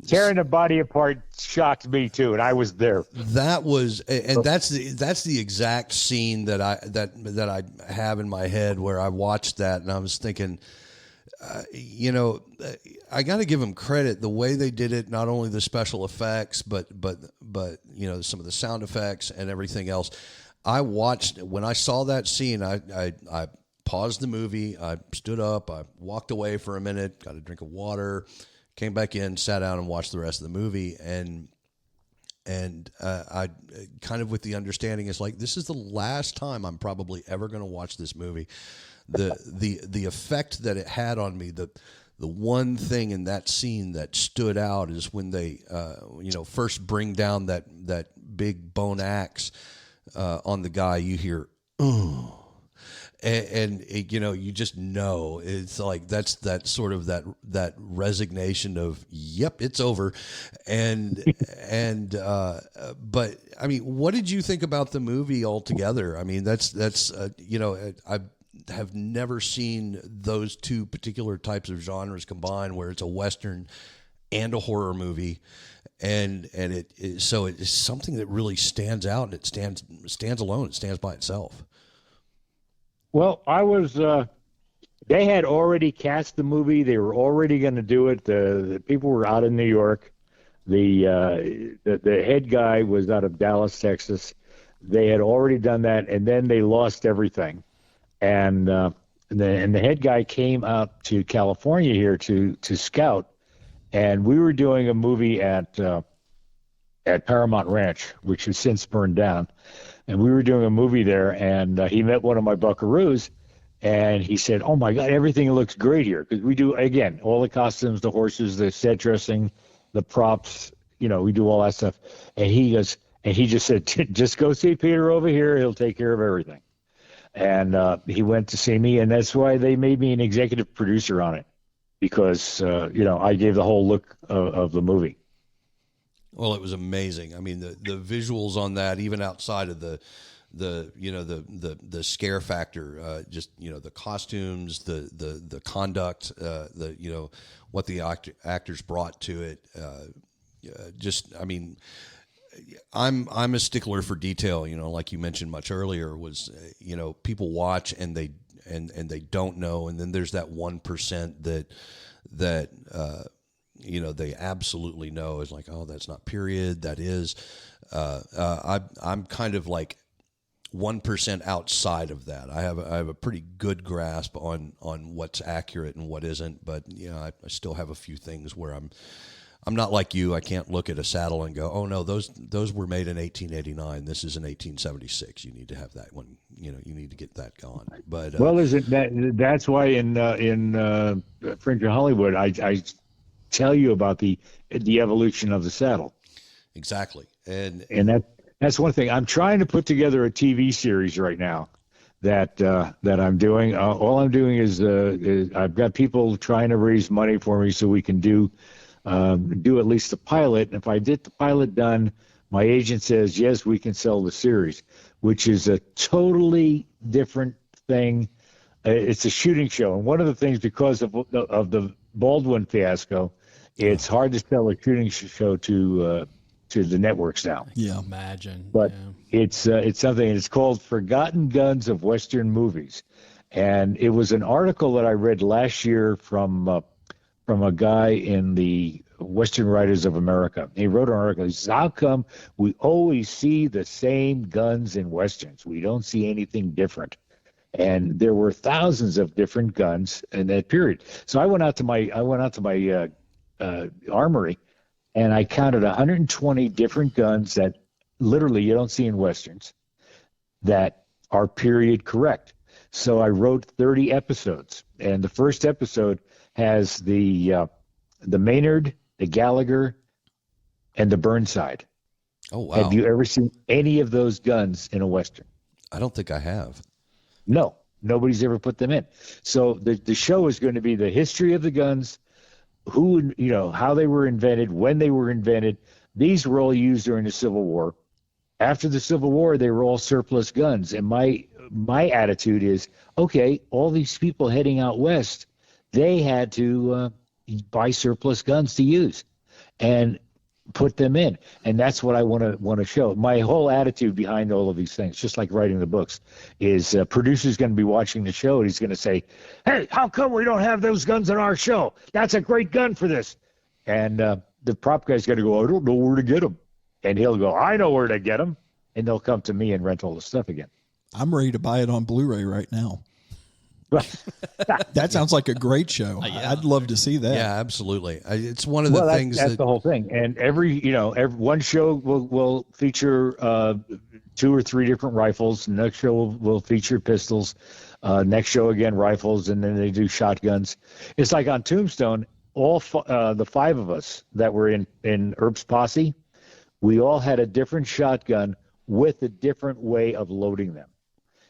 tearing the body apart shocked me too, and I was there. That was, and that's the exact scene that I have in my head where I watched that, and I was thinking, I got to give them credit the way they did it. Not only the special effects, but some of the sound effects and everything else. I watched when I saw that scene. I paused the movie. I stood up. I walked away for a minute. Got a drink of water. Came back in, sat down, and watched the rest of the movie. And I kind of with the understanding, it's like this is the last time I'm probably ever going to watch this movie. The effect that it had on me, the one thing in that scene that stood out is when they first bring down that big bone axe on the guy. You hear and you just know it's like that's that sort of that resignation of yep, it's over. But I mean, what did you think about the movie altogether? I mean, that's I have never seen those two particular types of genres combined, where it's a Western and a horror movie, and it is something that really stands out, and it stands alone. It stands by itself. Well, I was. They had already cast the movie. They were already going to do it. The people were out in New York. The head guy was out of Dallas, Texas. They had already done that, and then they lost everything. And the head guy came out to California here to scout, and we were doing a movie at Paramount Ranch, which has since burned down. And we were doing a movie there, and he met one of my buckaroos, and he said, "Oh my God, everything looks great here," because we do again all the costumes, the horses, the set dressing, the props. We do all that stuff. And he goes, and he just said, "Just go see Peter over here; he'll take care of everything." And he went to see me, and that's why they made me an executive producer on it, because I gave the whole look of the movie. Well, it was amazing. I mean, the visuals on that, even outside of the scare factor, just the costumes, the conduct, what the actors brought to it. I'm a stickler for detail. Like you mentioned much earlier, was people watch and they don't know, and then there's that 1% that they absolutely know is like, oh, that's not period. That is. I'm kind of like 1% outside of that. I have a pretty good grasp on what's accurate and what isn't, but I still have a few things where I'm not like you. I can't look at a saddle and go, oh no, those were made in 1889. This is in 1876. You need to have that one. You need to get that gone. But well, that's why in Fringe of Hollywood, I tell you about the evolution of the saddle. Exactly. And that's one thing. I'm trying to put together a TV series right now that I'm doing. All I'm doing is I've got people trying to raise money for me so we can do at least the pilot. And if I get the pilot done, my agent says, yes, we can sell the series, which is a totally different thing. It's a shooting show. And one of the things, because of the Baldwin fiasco, it's hard to sell a shooting show to the networks now. Yeah. Imagine. But yeah. it's something, it's called Forgotten Guns of Western Movies. And it was an article that I read last year from a guy in the Western Writers of America. He wrote an article. He says, how come we always see the same guns in Westerns? We don't see anything different. And there were thousands of different guns in that period. So I went out to my armory, and I counted 120 different guns that literally you don't see in Westerns that are period correct. So I wrote 30 episodes, and the first episode has the Maynard, the Gallagher, and the Burnside. Oh, wow. Have you ever seen any of those guns in a Western? I don't think I have. No, nobody's ever put them in. So the show is going to be the history of the guns, how they were invented, when they were invented. These were all used during the Civil War. After the Civil War, they were all surplus guns. And my attitude is, okay, all these people heading out west, they had to buy surplus guns to use and put them in. And that's what I want to show. My whole attitude behind all of these things, just like writing the books, is producer's going to be watching the show, and he's going to say, hey, how come we don't have those guns in our show? That's a great gun for this. And the prop guy's going to go, I don't know where to get them. And he'll go, I know where to get them. And they'll come to me and rent all the stuff again. I'm ready to buy it on Blu-ray right now. That sounds like a great show. Yeah. I'd love to see that. Yeah, absolutely. It's one of the things that's the whole thing. And every one show will feature 2 or 3 different rifles. Next show will feature pistols. Next show again rifles, and then they do shotguns. It's like on Tombstone. All the 5 of us that were in Earp's posse, we all had a different shotgun with a different way of loading them.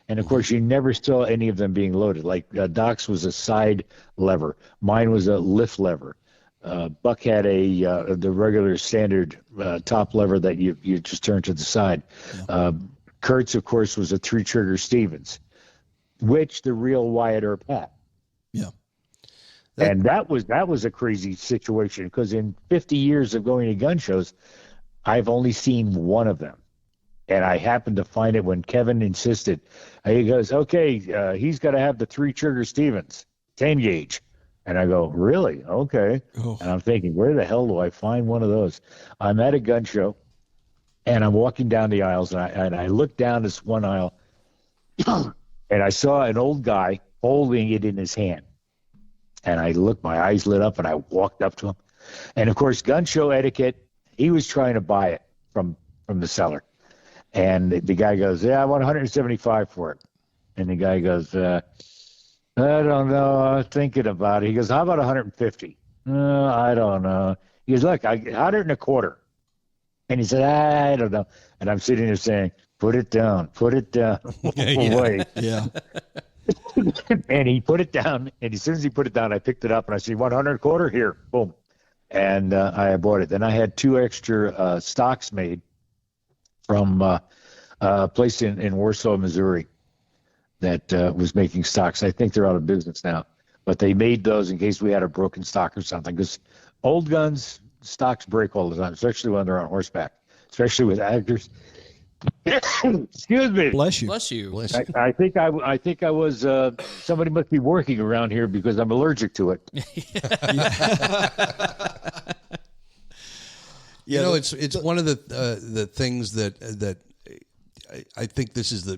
And, of course, you never saw any of them being loaded. Like Doc's was a side lever. Mine was a lift lever. Buck had the regular standard top lever that you just turn to the side. Yeah. Kurt's, of course, was a 3-trigger Stevens, which the real Wyatt Earp had. Yeah. And that was a crazy situation, because in 50 years of going to gun shows, I've only seen one of them. And I happened to find it when Kevin insisted. He goes, okay, he's got to have the 3-trigger Stevens, 10 gauge. And I go, really? Okay. Oh. And I'm thinking, where the hell do I find one of those? I'm at a gun show, and I'm walking down the aisles, and I look down this one aisle, and I saw an old guy holding it in his hand. And I looked, my eyes lit up, and I walked up to him. And, of course, gun show etiquette, he was trying to buy it from the seller. And the guy goes, yeah, I want 175 for it. And the guy goes, I don't know. I'm thinking about it. He goes, how about 150? I don't know. He goes, look, 125. And he said, I don't know. And I'm sitting there saying, put it down. Wait. Yeah. And he put it down. And as soon as he put it down, I picked it up, and I said, 125 here. Boom. And I bought it. Then I had 2 extra stocks made from a place in Warsaw, Missouri, that was making stocks. I think they're out of business now, but they made those in case we had a broken stock or something, because old guns, stocks break all the time, especially when they're on horseback, especially with actors. Excuse me. Bless you. Bless you. I think I was somebody must be working around here, because I'm allergic to it. You know, it's one of the things that I think this is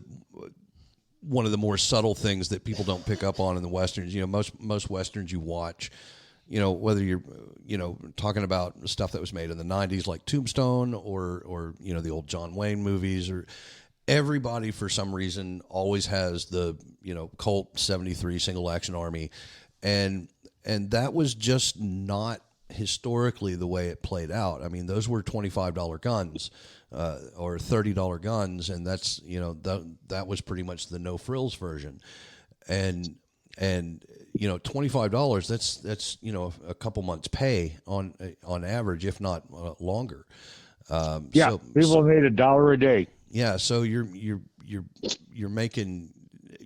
one of the more subtle things that people don't pick up on in the Westerns. You know, most Westerns you watch, you know, whether you're, you know, talking about stuff that was made in the 90s like Tombstone or you know, the old John Wayne movies, or everybody for some reason always has the, you know, Colt 73 single action army, and that was just not historically the way it played out. I mean, those were $25 guns or $30 guns, and that's that was pretty much the no frills version, and $25 that's a couple months pay on average, if not longer. People made $1 a day. Yeah, so you're making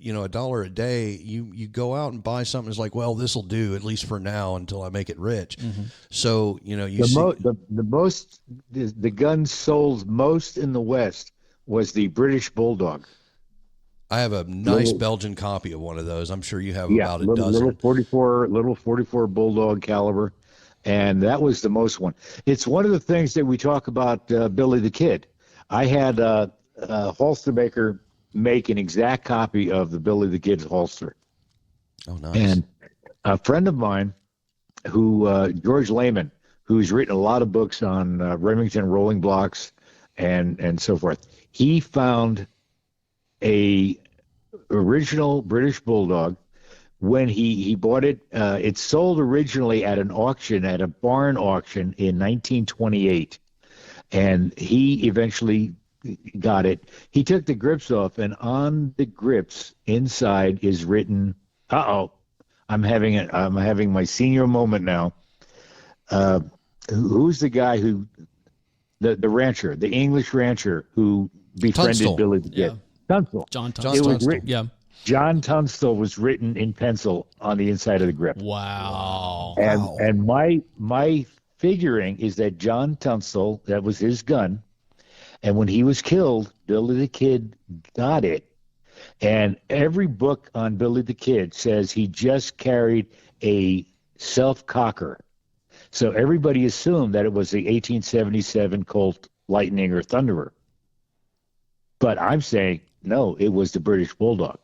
$1 a day. You go out and buy something. It's like, well, this will do at least for now until I make it rich. Mm-hmm. So the guns sold most in the West was the British Bulldog. I have a nice Belgian copy of one of those. I'm sure you have about a dozen. Little 44 Bulldog caliber, and that was the most one. It's one of the things that we talk about Billy the Kid. I had a holster maker make an exact copy of the Billy the Kid's holster. Oh, nice. And a friend of mine, George Lehman, who's written a lot of books on Remington rolling blocks and so forth, he found a original British Bulldog. When he bought it, it sold originally at an auction, at a barn auction in 1928. And he eventually got it. He took the grips off, and on the grips inside is written, I'm having my senior moment now. Who's the guy the rancher, the English rancher who befriended Tunstall. Billy the Kid? Yeah. Tunstall. John Tunstall. It was written, Yeah. John Tunstall was written in pencil on the inside of the grip. Wow. And my figuring is that John Tunstall, that was his gun, and when he was killed, Billy the Kid got it. And every book on Billy the Kid says he just carried a self-cocker. So everybody assumed that it was the 1877 Colt Lightning or Thunderer. But I'm saying, no, it was the British Bulldog.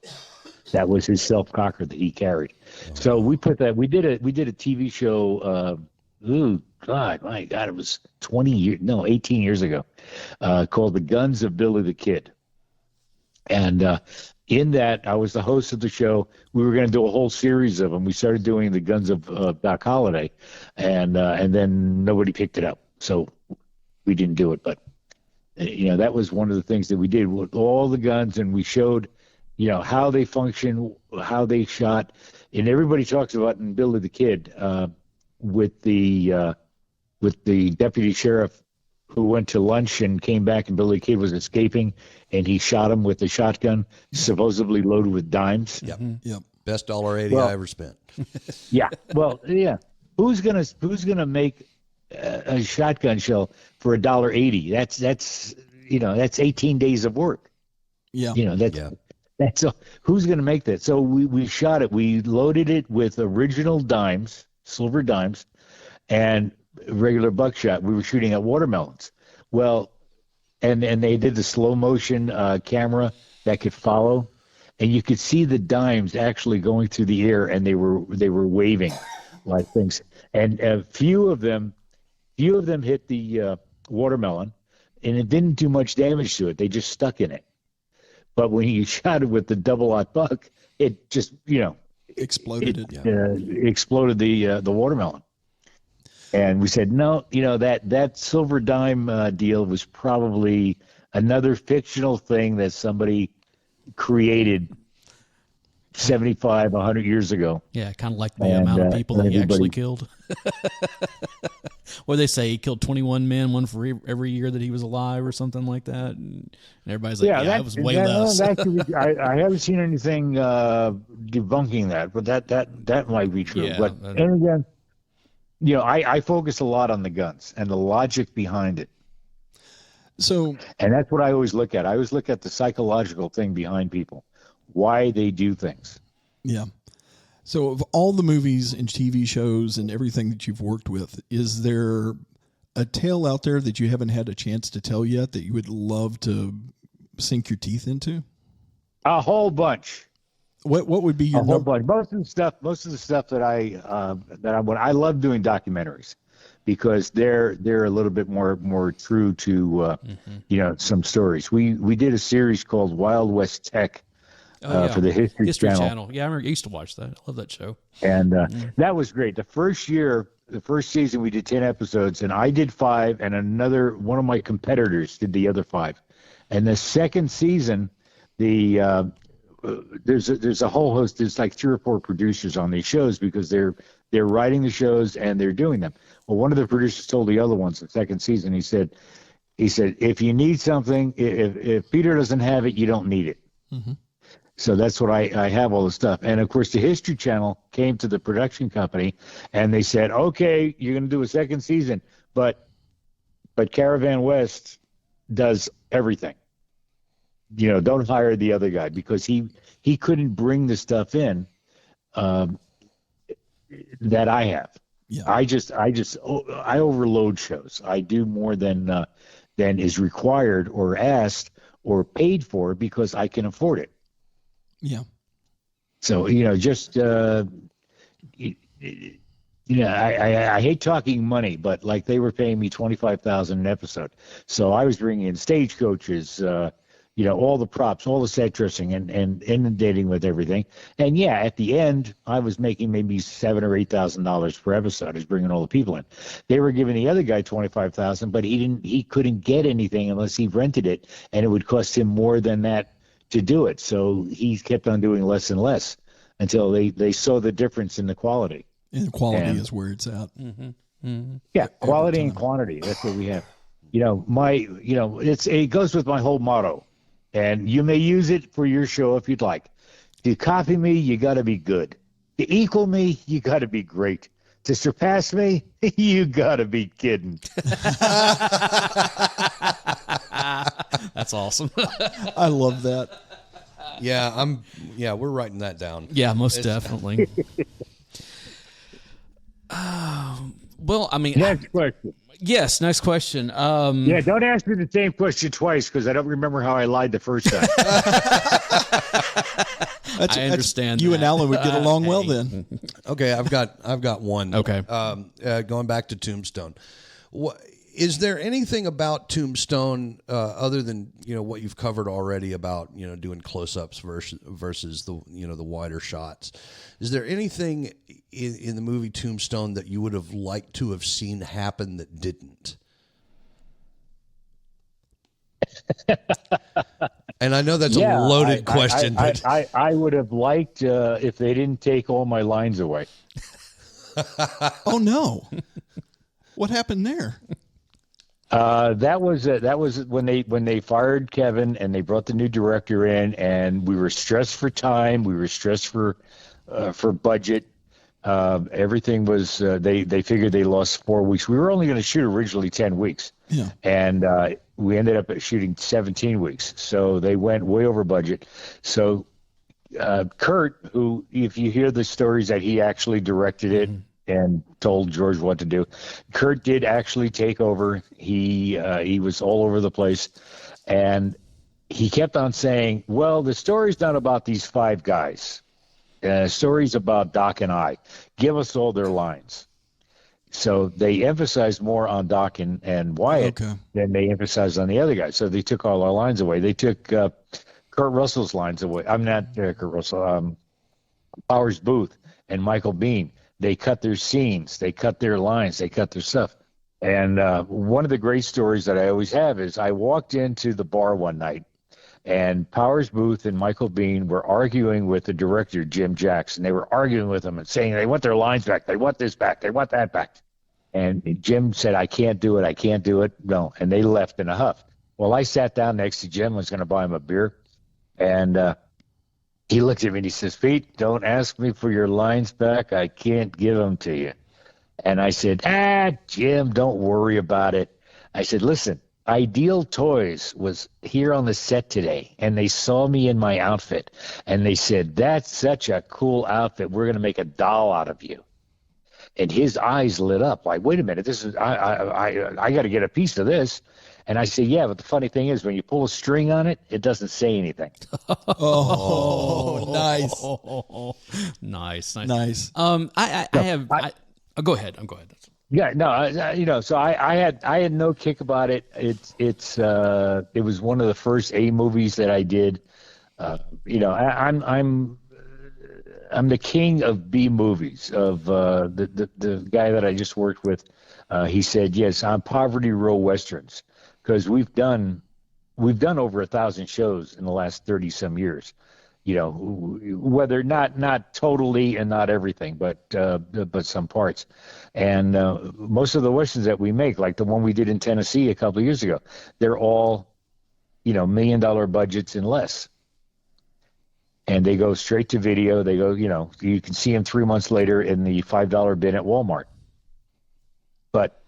That was his self-cocker that he carried. So we did a TV show, my God, it was 18 years ago, called The Guns of Billy the Kid. And in that, I was the host of the show. We were going to do a whole series of them. We started doing The Guns of Doc Holliday, and then nobody picked it up. So we didn't do it. But, that was one of the things that we did with all the guns, and we showed, how they function, how they shot. And everybody talks about in Billy the Kid with the deputy sheriff who went to lunch and came back, and Billy the Kid was escaping, and he shot him with a shotgun, supposedly loaded with dimes. Yep. Mm-hmm. Yep. Best $1.80 I ever spent. Yeah. Well, yeah. Who's gonna make a shotgun shell for $1.80? That's 18 days of work. Yeah. That's who's gonna make that? So we shot it. We loaded it with original dimes, silver dimes, and regular buckshot. We were shooting at watermelons. Well, and they did the slow motion camera that could follow, and you could see the dimes actually going through the air, and they were waving like things. And a few of them hit the watermelon, and it didn't do much damage to it. They just stuck in it. But when you shot it with the double-aught buck, it just Exploded exploded the watermelon. And we said, no, that silver dime deal was probably another fictional thing that somebody created 75, 100 years ago. Yeah, kind of like the amount of people that he actually killed. What they say, he killed 21 men, one for every year that he was alive or something like that. And everybody's like, that was way less. I haven't seen anything debunking that, but that might be true. Yeah, and again, I focus a lot on the guns and the logic behind it. And that's what I always look at. I always look at the psychological thing behind people, why they do things. Yeah. So of all the movies and TV shows and everything that you've worked with, is there a tale out there that you haven't had a chance to tell yet that you would love to sink your teeth into? A whole bunch. What would be your whole bunch? Most of the stuff that I love doing documentaries, because they're a little bit more true to some stories. We did a series called Wild West Tech for the History Channel. Yeah, I used to watch that. I love that show. And that was great. The first year the first season we did 10 episodes, and I did 5, and one of my competitors did the other 5. And the second season, there's a whole host. There's like 3 or 4 producers on these shows because they're writing the shows and they're doing them. Well, one of the producers told the other ones the second season. He said, if you need something, if Peter doesn't have it, you don't need it. Mm-hmm. So that's what I have all the stuff. And of course, the History Channel came to the production company and they said, okay, you're going to do a second season, but Caravan West does everything. You know, don't hire the other guy because he couldn't bring the stuff in that I have. Yeah. I overload shows. I do more than is required or asked or paid for because I can afford it. Yeah. So, you know, just, I hate talking money, but like they were paying me $25,000 an episode. So I was bringing in stagecoaches, all the props, all the set dressing and inundating with everything. And yeah, at the end, I was making maybe $7,000 or $8,000 per episode. I was bringing all the people in. They were giving the other guy $25,000, but he couldn't get anything unless he rented it, and it would cost him more than that to do it. So he kept on doing less and less until they saw the difference in the quality. And quality is where it's at. Mm-hmm. Mm-hmm. Yeah, quality and quantity. That's what we have. It goes with my whole motto. And you may use it for your show if you'd like. To copy me, you got to be good. To equal me, you got to be great. To surpass me, you got to be kidding. That's awesome. I love that. Yeah, we're writing that down. Yeah, most definitely. Well, I mean, next question. Yes, next question. Don't ask me the same question twice because I don't remember how I lied the first time. I understand. You and Alan would get along well then. Okay, I've got one. Okay. Going back to Tombstone. Is there anything about Tombstone other than what you've covered already about doing close-ups versus the the wider shots? Is there anything in the movie Tombstone that you would have liked to have seen happen that didn't? And I know that's a loaded question, but I would have liked if they didn't take all my lines away. Oh no! What happened there? That was when they fired Kevin and they brought the new director in, and we were stressed for time. We were stressed for budget. Everything was they figured they lost 4 weeks. We were only going to shoot originally 10 weeks, and we ended up shooting 17 weeks. So they went way over budget. So Kurt, who, if you hear the stories that he actually directed it. Mm-hmm. And told George what to do. Kurt did actually take over. He was all over the place, and he kept on saying, "Well, the story's not about these 5 guys. The story's about Doc and I. Give us all their lines." So they emphasized more on Doc and Wyatt than they emphasized on the other guys. So they took all our lines away. They took Kurt Russell's lines away. I'm not Kurt Russell. Powers Booth and Michael Biehn. They cut their scenes, they cut their lines, they cut their stuff. And one of the great stories that I always have is I walked into the bar one night, and Powers Booth and Michael Biehn were arguing with the director, Jim Jackson. They were arguing with him and saying they want their lines back, they want this back, they want that back. And Jim said, I can't do it. No, and they left in a huff. Well, I sat down next to Jim, was going to buy him a beer, and he looked at me and he says, Pete, don't ask me for your lines back. I can't give them to you. And I said, Jim, don't worry about it. I said, listen, Ideal Toys was here on the set today, and they saw me in my outfit, and they said, that's such a cool outfit. We're going to make a doll out of you. And his eyes lit up like, wait a minute, this is I got to get a piece of this. And I say, yeah, but the funny thing is when you pull a string on it, it doesn't say anything. Nice. Nice. Go ahead. Yeah, no, so I had no kick about it. It was one of the first A movies that I did. I'm the king of B movies. Of the guy that I just worked with, he said, yes, I'm poverty row westerns, because we've done over 1,000 shows in the last 30 some years. You know, whether not totally and not everything, but some parts. And most of the westerns that we make, like the one we did in Tennessee a couple of years ago, they're all, $1 million budgets and less. And they go straight to video. They go, you can see them 3 months later in the $5 bin at Walmart. But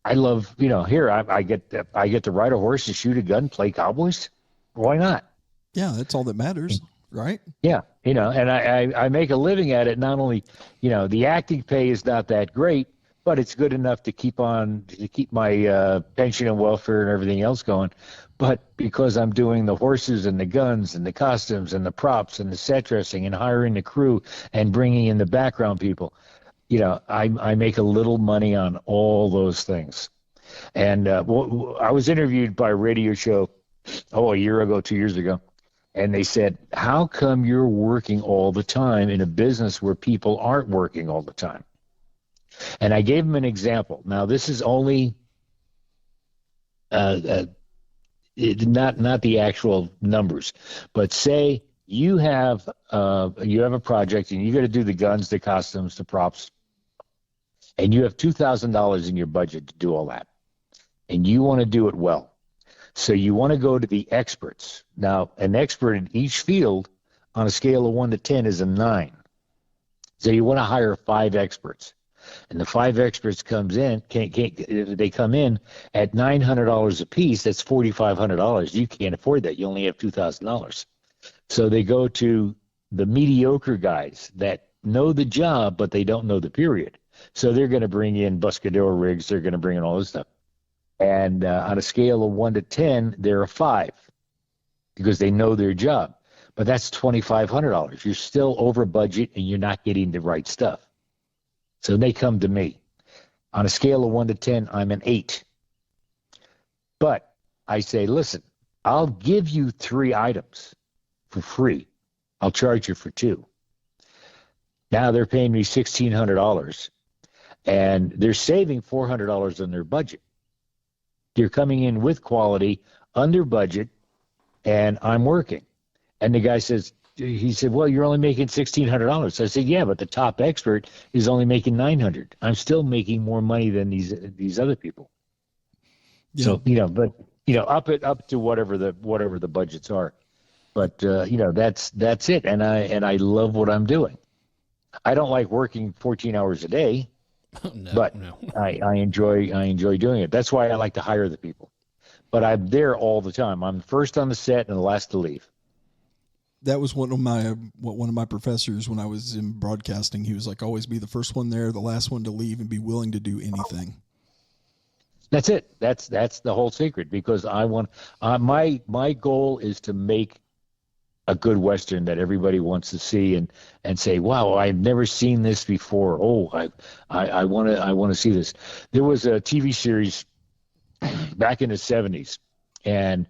I love, here I get to ride a horse and shoot a gun, play cowboys. Why not? Yeah, that's all that matters, right? Yeah, and I make a living at it. Not only, the acting pay is not that great, but it's good enough to keep my pension and welfare and everything else going. But because I'm doing the horses and the guns and the costumes and the props and the set dressing and hiring the crew and bringing in the background people, I make a little money on all those things. And I was interviewed by a radio show, a year ago, 2 years ago. And they said, how come you're working all the time in a business where people aren't working all the time? And I gave them an example. Now, this is only not the actual numbers, but say you have a project and you got to do the guns, the costumes, the props, and you have $2,000 in your budget to do all that, and you want to do it well. So you want to go to the experts. Now, an expert in each field on a scale of 1 to 10 is a 9. So you want to hire 5 experts. And the 5 experts they come in at $900 a piece. That's $4,500. You can't afford that. You only have $2,000. So they go to the mediocre guys that know the job, but they don't know the period. So they're going to bring in Buscadero rigs. They're going to bring in all this stuff. And on a scale of 1 to 10, they're a 5 because they know their job. But that's $2,500. You're still over budget and you're not getting the right stuff. So they come to me. On a scale of 1 to 10, I'm an 8. But I say, listen, I'll give you 3 items for free. I'll charge you for 2. Now they're paying me $1,600, and they're saving $400 on their budget. They're coming in with quality, under budget, and I'm working. And the guy said, well, you're only making $1,600. I said, yeah, but the top expert is only making $900. I'm still making more money than these other people. Yeah. So, up to whatever the budgets are. But that's it. And I love what I'm doing. I don't like working 14 hours a day. No. I enjoy doing it. That's why I like to hire the people. But I'm there all the time. I'm first on the set and the last to leave. That was one of my professors when I was in broadcasting. He was like, always be the first one there, the last one to leave, and be willing to do anything. That's it. That's the whole secret, because I want my goal is to make a good Western that everybody wants to see and say, wow, I've never seen this before. Oh, I want to see this. There was a TV series back in the 70s, and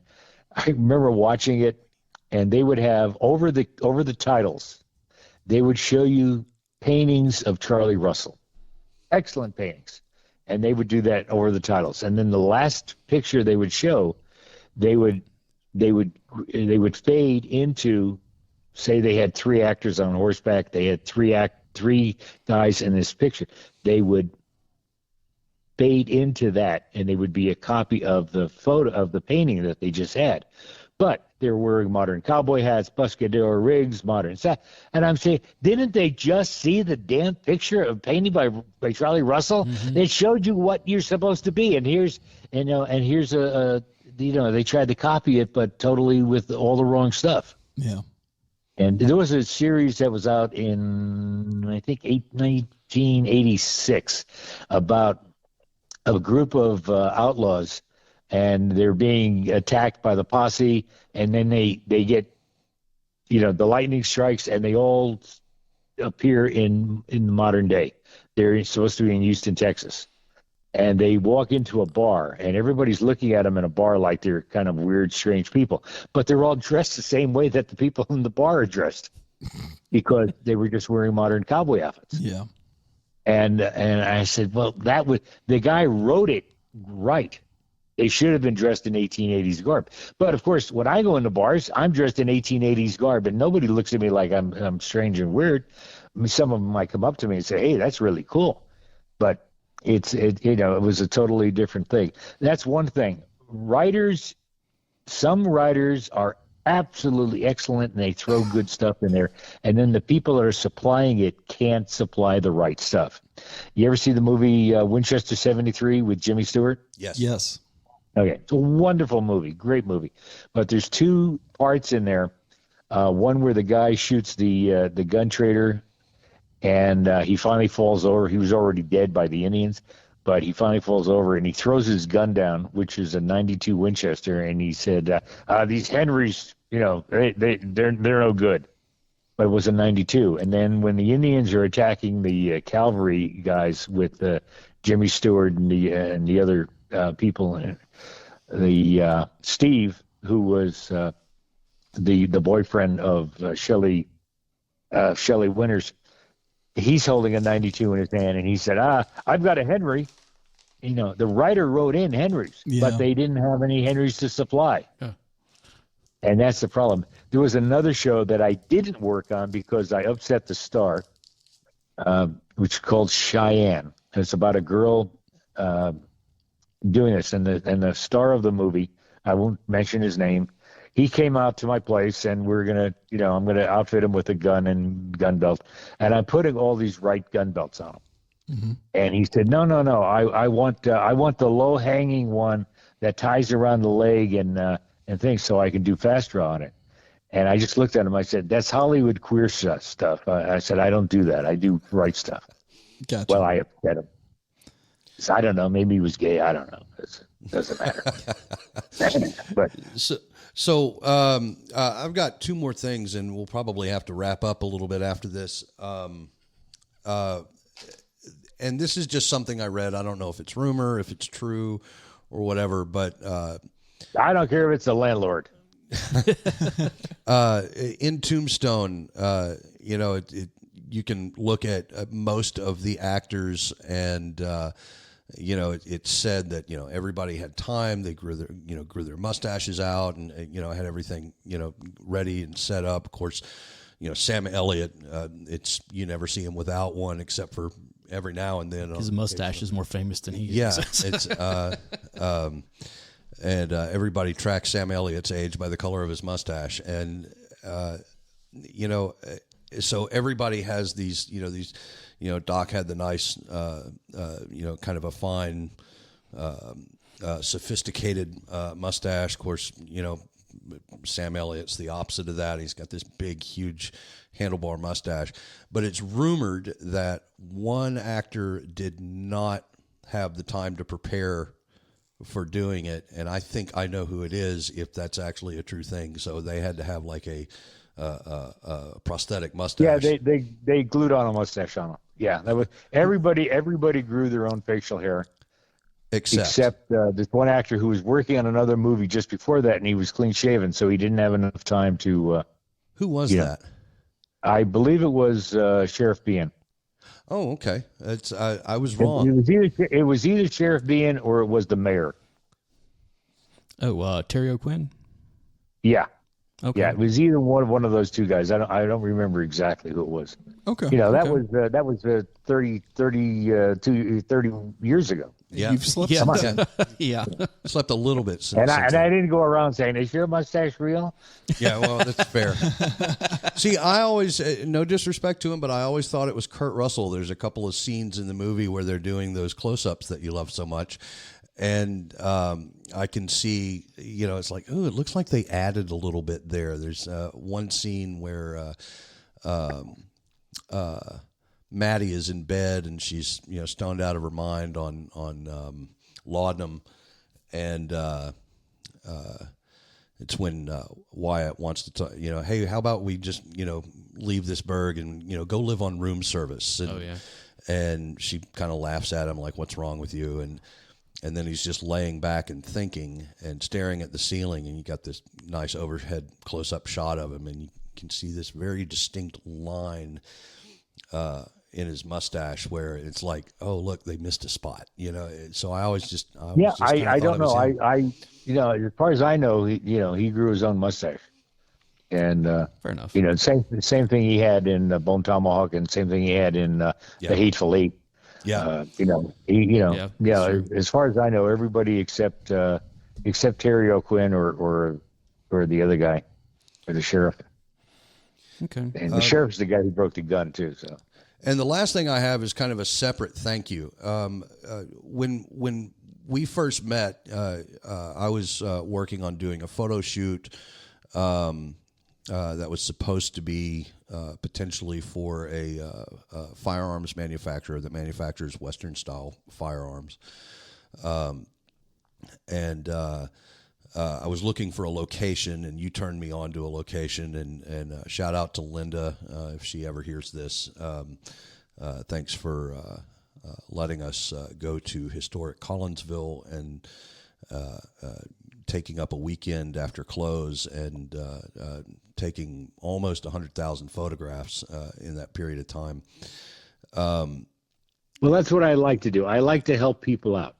I remember watching it, and they would have over the titles, they would show you paintings of Charlie Russell. Excellent paintings. And they would do that over the titles. And then the last picture they would show, they would fade into, say they had 3 actors on horseback, they had three guys in this picture. They would fade into that, and they would be a copy of the photo of the painting that they just had. But they're wearing modern cowboy hats, Buscadero rigs, modern stuff. And I'm saying, didn't they just see the damn picture of painting by Charlie Russell? Mm-hmm. It showed you what you're supposed to be. And here's a they tried to copy it, but totally with all the wrong stuff. Yeah. And there was a series that was out in, I think, 1986 about a group of outlaws, and they're being attacked by the posse, and then they get, the lightning strikes, and they all appear in the modern day. They're supposed to be in Houston, Texas. And they walk into a bar, and everybody's looking at them in a bar like they're kind of weird, strange people. But they're all dressed the same way that the people in the bar are dressed. because they were just wearing modern cowboy outfits. Yeah. And I said, well, the guy wrote it right. They should have been dressed in 1880s garb. But of course, when I go into bars, I'm dressed in 1880s garb, and nobody looks at me like I'm strange and weird. I mean, some of them might come up to me and say, "Hey, that's really cool," but it was a totally different thing. That's one thing. Some writers are absolutely excellent, and they throw good stuff in there, and then the people that are supplying it can't supply the right stuff. You ever see the movie Winchester 73 with Jimmy Stewart? Yes. Okay, it's a wonderful movie, great movie. But there's two parts in there. One where the guy shoots the gun trader, and he finally falls over. He was already dead by the Indians, but he finally falls over, and he throws his gun down, which is a 92 Winchester, and he said, "These Henrys, they're no good." But it was a 92. And then when the Indians are attacking the cavalry guys with Jimmy Stewart and the other people, Steve, who was the boyfriend of Shelley Winters, he's holding a 92 in his hand, and he said, "I've got a Henry." The writer wrote in Henrys, but they didn't have any Henrys to supply. Yeah. And that's the problem. There was another show that I didn't work on because I upset the star, which is called Cheyenne. It's about a girl doing this, and the star of the movie, I won't mention his name, he came out to my place, and I'm gonna outfit him with a gun and gun belt, and I'm putting all these right gun belts on him. Mm-hmm. And he said, no, I want the low hanging one that ties around the leg and things, so I can do fast draw on it. And I just looked at him. I said, "That's Hollywood queer stuff." I said, "I don't do that. I do right stuff." Gotcha. Well, I upset him. So I don't know. Maybe he was gay. I don't know. It doesn't matter. But So I've got two more things, and we'll probably have to wrap up a little bit after this. And this is just something I read. I don't know if it's rumor, if it's true, or whatever. But I don't care if it's a landlord. In Tombstone, you can look at most of the actors, and it's said that everybody had time. They grew their mustaches out, and had everything ready and set up. Of course, Sam Elliott. You never see him without one, except for every now and then. His mustache is more famous than he is. Yeah, it's and everybody tracks Sam Elliott's age by the color of his mustache, and so everybody has these. Doc had the nice, kind of a fine, sophisticated mustache. Of course, Sam Elliott's the opposite of that. He's got this big, huge handlebar mustache. But it's rumored that one actor did not have the time to prepare for doing it, and I think I know who it is, if that's actually a true thing. So they had to have like a prosthetic mustache. Yeah, they glued on a mustache on him. Yeah, that was everybody grew their own facial hair, except this one actor who was working on another movie just before that, and he was clean shaven, so he didn't have enough time to. Who was that? I believe it was Sheriff Bean. Oh, okay. I was wrong. It was either Sheriff Bean or it was the mayor. Oh, Terry O'Quinn? Yeah. Okay. Yeah, it was either one of those two guys. I don't remember exactly who it was. Okay. That was 30 years ago. Yeah. You've slept Yeah. since then. Yeah. Slept a little bit since. And I didn't go around saying, "Is your mustache real?" Yeah, well, that's fair. See, I always, no disrespect to him, but I always thought it was Kurt Russell. There's a couple of scenes in the movie where they're doing those close-ups that you love so much. And I can see, it's like, oh, it looks like they added a little bit there. There's one scene where Maddie is in bed and she's, stoned out of her mind on laudanum, and it's when Wyatt wants to talk, hey, how about we just, leave this burg and, go live on room service. And, Oh, yeah. And she kind of laughs at him like, what's wrong with you? And then he's just laying back and thinking and staring at the ceiling, and you got this nice overhead close-up shot of him, and you can see this very distinct line in his mustache where it's like, oh, look, they missed a spot, So I always just, I don't know. As far as I know, he grew his own mustache. And Fair enough. Same thing he had in Bone Tomahawk, and same thing he had in The Hateful Eight. Yeah. As far as I know, everybody except Terry O'Quinn or the other guy, or the sheriff. Okay. And the sheriff's the guy who broke the gun too. So. And the last thing I have is kind of a separate thank you. When we first met, I was working on doing a photo shoot that was supposed to be potentially for a firearms manufacturer that manufactures Western-style firearms. I was looking for a location, and you turned me on to a location. And shout out to Linda if she ever hears this. Thanks for letting us go to historic Collinsville and taking up a weekend after close and taking almost 100,000 photographs in that period of time. Well, that's what I like to do. I like to help people out.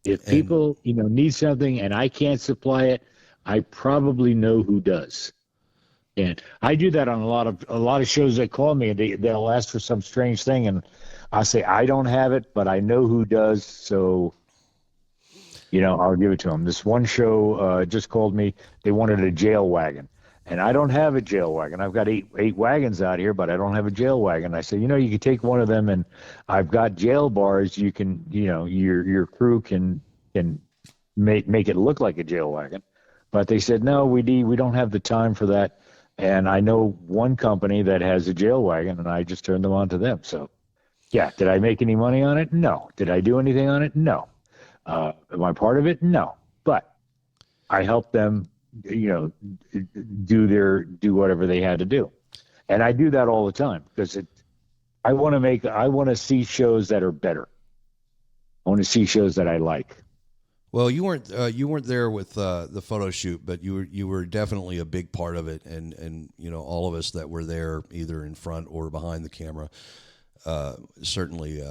If people, need something and I can't supply it, I probably know who does. And I do that on a lot of shows that call me, and they'll ask for some strange thing, and I say I don't have it, but I know who does, so I'll give it to them. This one show just called me. They wanted a jail wagon, and I don't have a jail wagon. I've got eight wagons out here, but I don't have a jail wagon. I said, you can take one of them, and I've got jail bars. You can, your crew can make it look like a jail wagon. But they said, no, we don't have the time for that. And I know one company that has a jail wagon, and I just turned them on to them. So, yeah, did I make any money on it? No. Did I do anything on it? No. Am I part of it? No. But I helped them, do whatever they had to do. And I do that all the time because I want to see shows that are better. I want to see shows that I like. Well, you weren't there with the photo shoot, but you were definitely a big part of it, and all of us that were there, either in front or behind the camera, certainly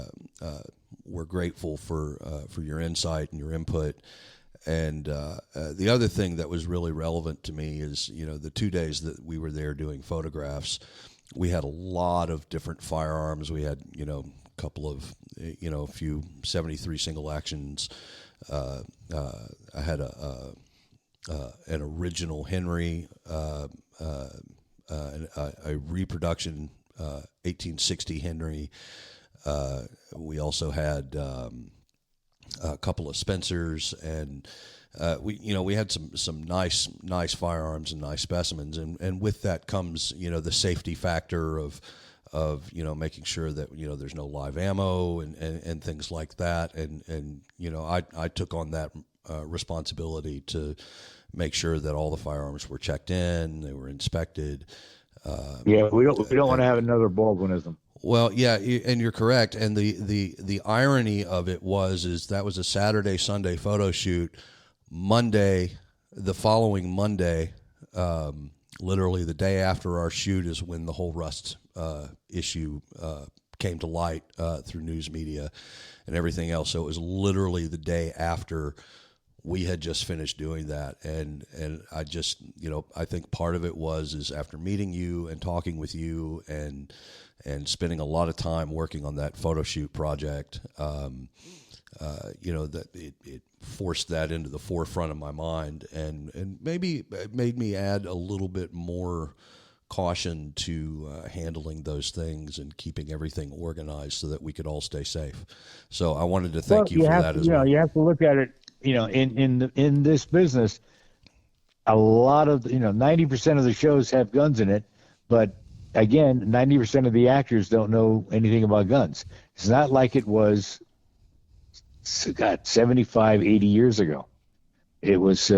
we're grateful for your insight and your input. And the other thing that was really relevant to me is the 2 days that we were there doing photographs, we had a lot of different firearms. We had a couple of a few 73 single actions. I had an original Henry, a reproduction 1860 Henry. We also had a couple of Spencers, and we had some nice firearms and nice specimens, and with that comes the safety factor of making sure that there's no live ammo and things like that, and I took on that responsibility to make sure that all the firearms were checked in, they were inspected. We don't want to have another Baldwinism. Well, yeah, and you're correct. And the irony of it is that was a Saturday, Sunday photo shoot. The following Monday, literally the day after our shoot, is when the whole Rust issue came to light through news media and everything else. So it was literally the day after we had just finished doing that. And I just, I think part of it is after meeting you and talking with you and spending a lot of time working on that photo shoot project, that it forced that into the forefront of my mind, and maybe it made me add a little bit more caution to handling those things and keeping everything organized so that we could all stay safe. So I wanted to thank you for that as well. You have to look at it, in this business, a lot of 90% of the shows have guns in it, but again, 90% of the actors don't know anything about guns. It's not like it was 75, 80 years ago. It was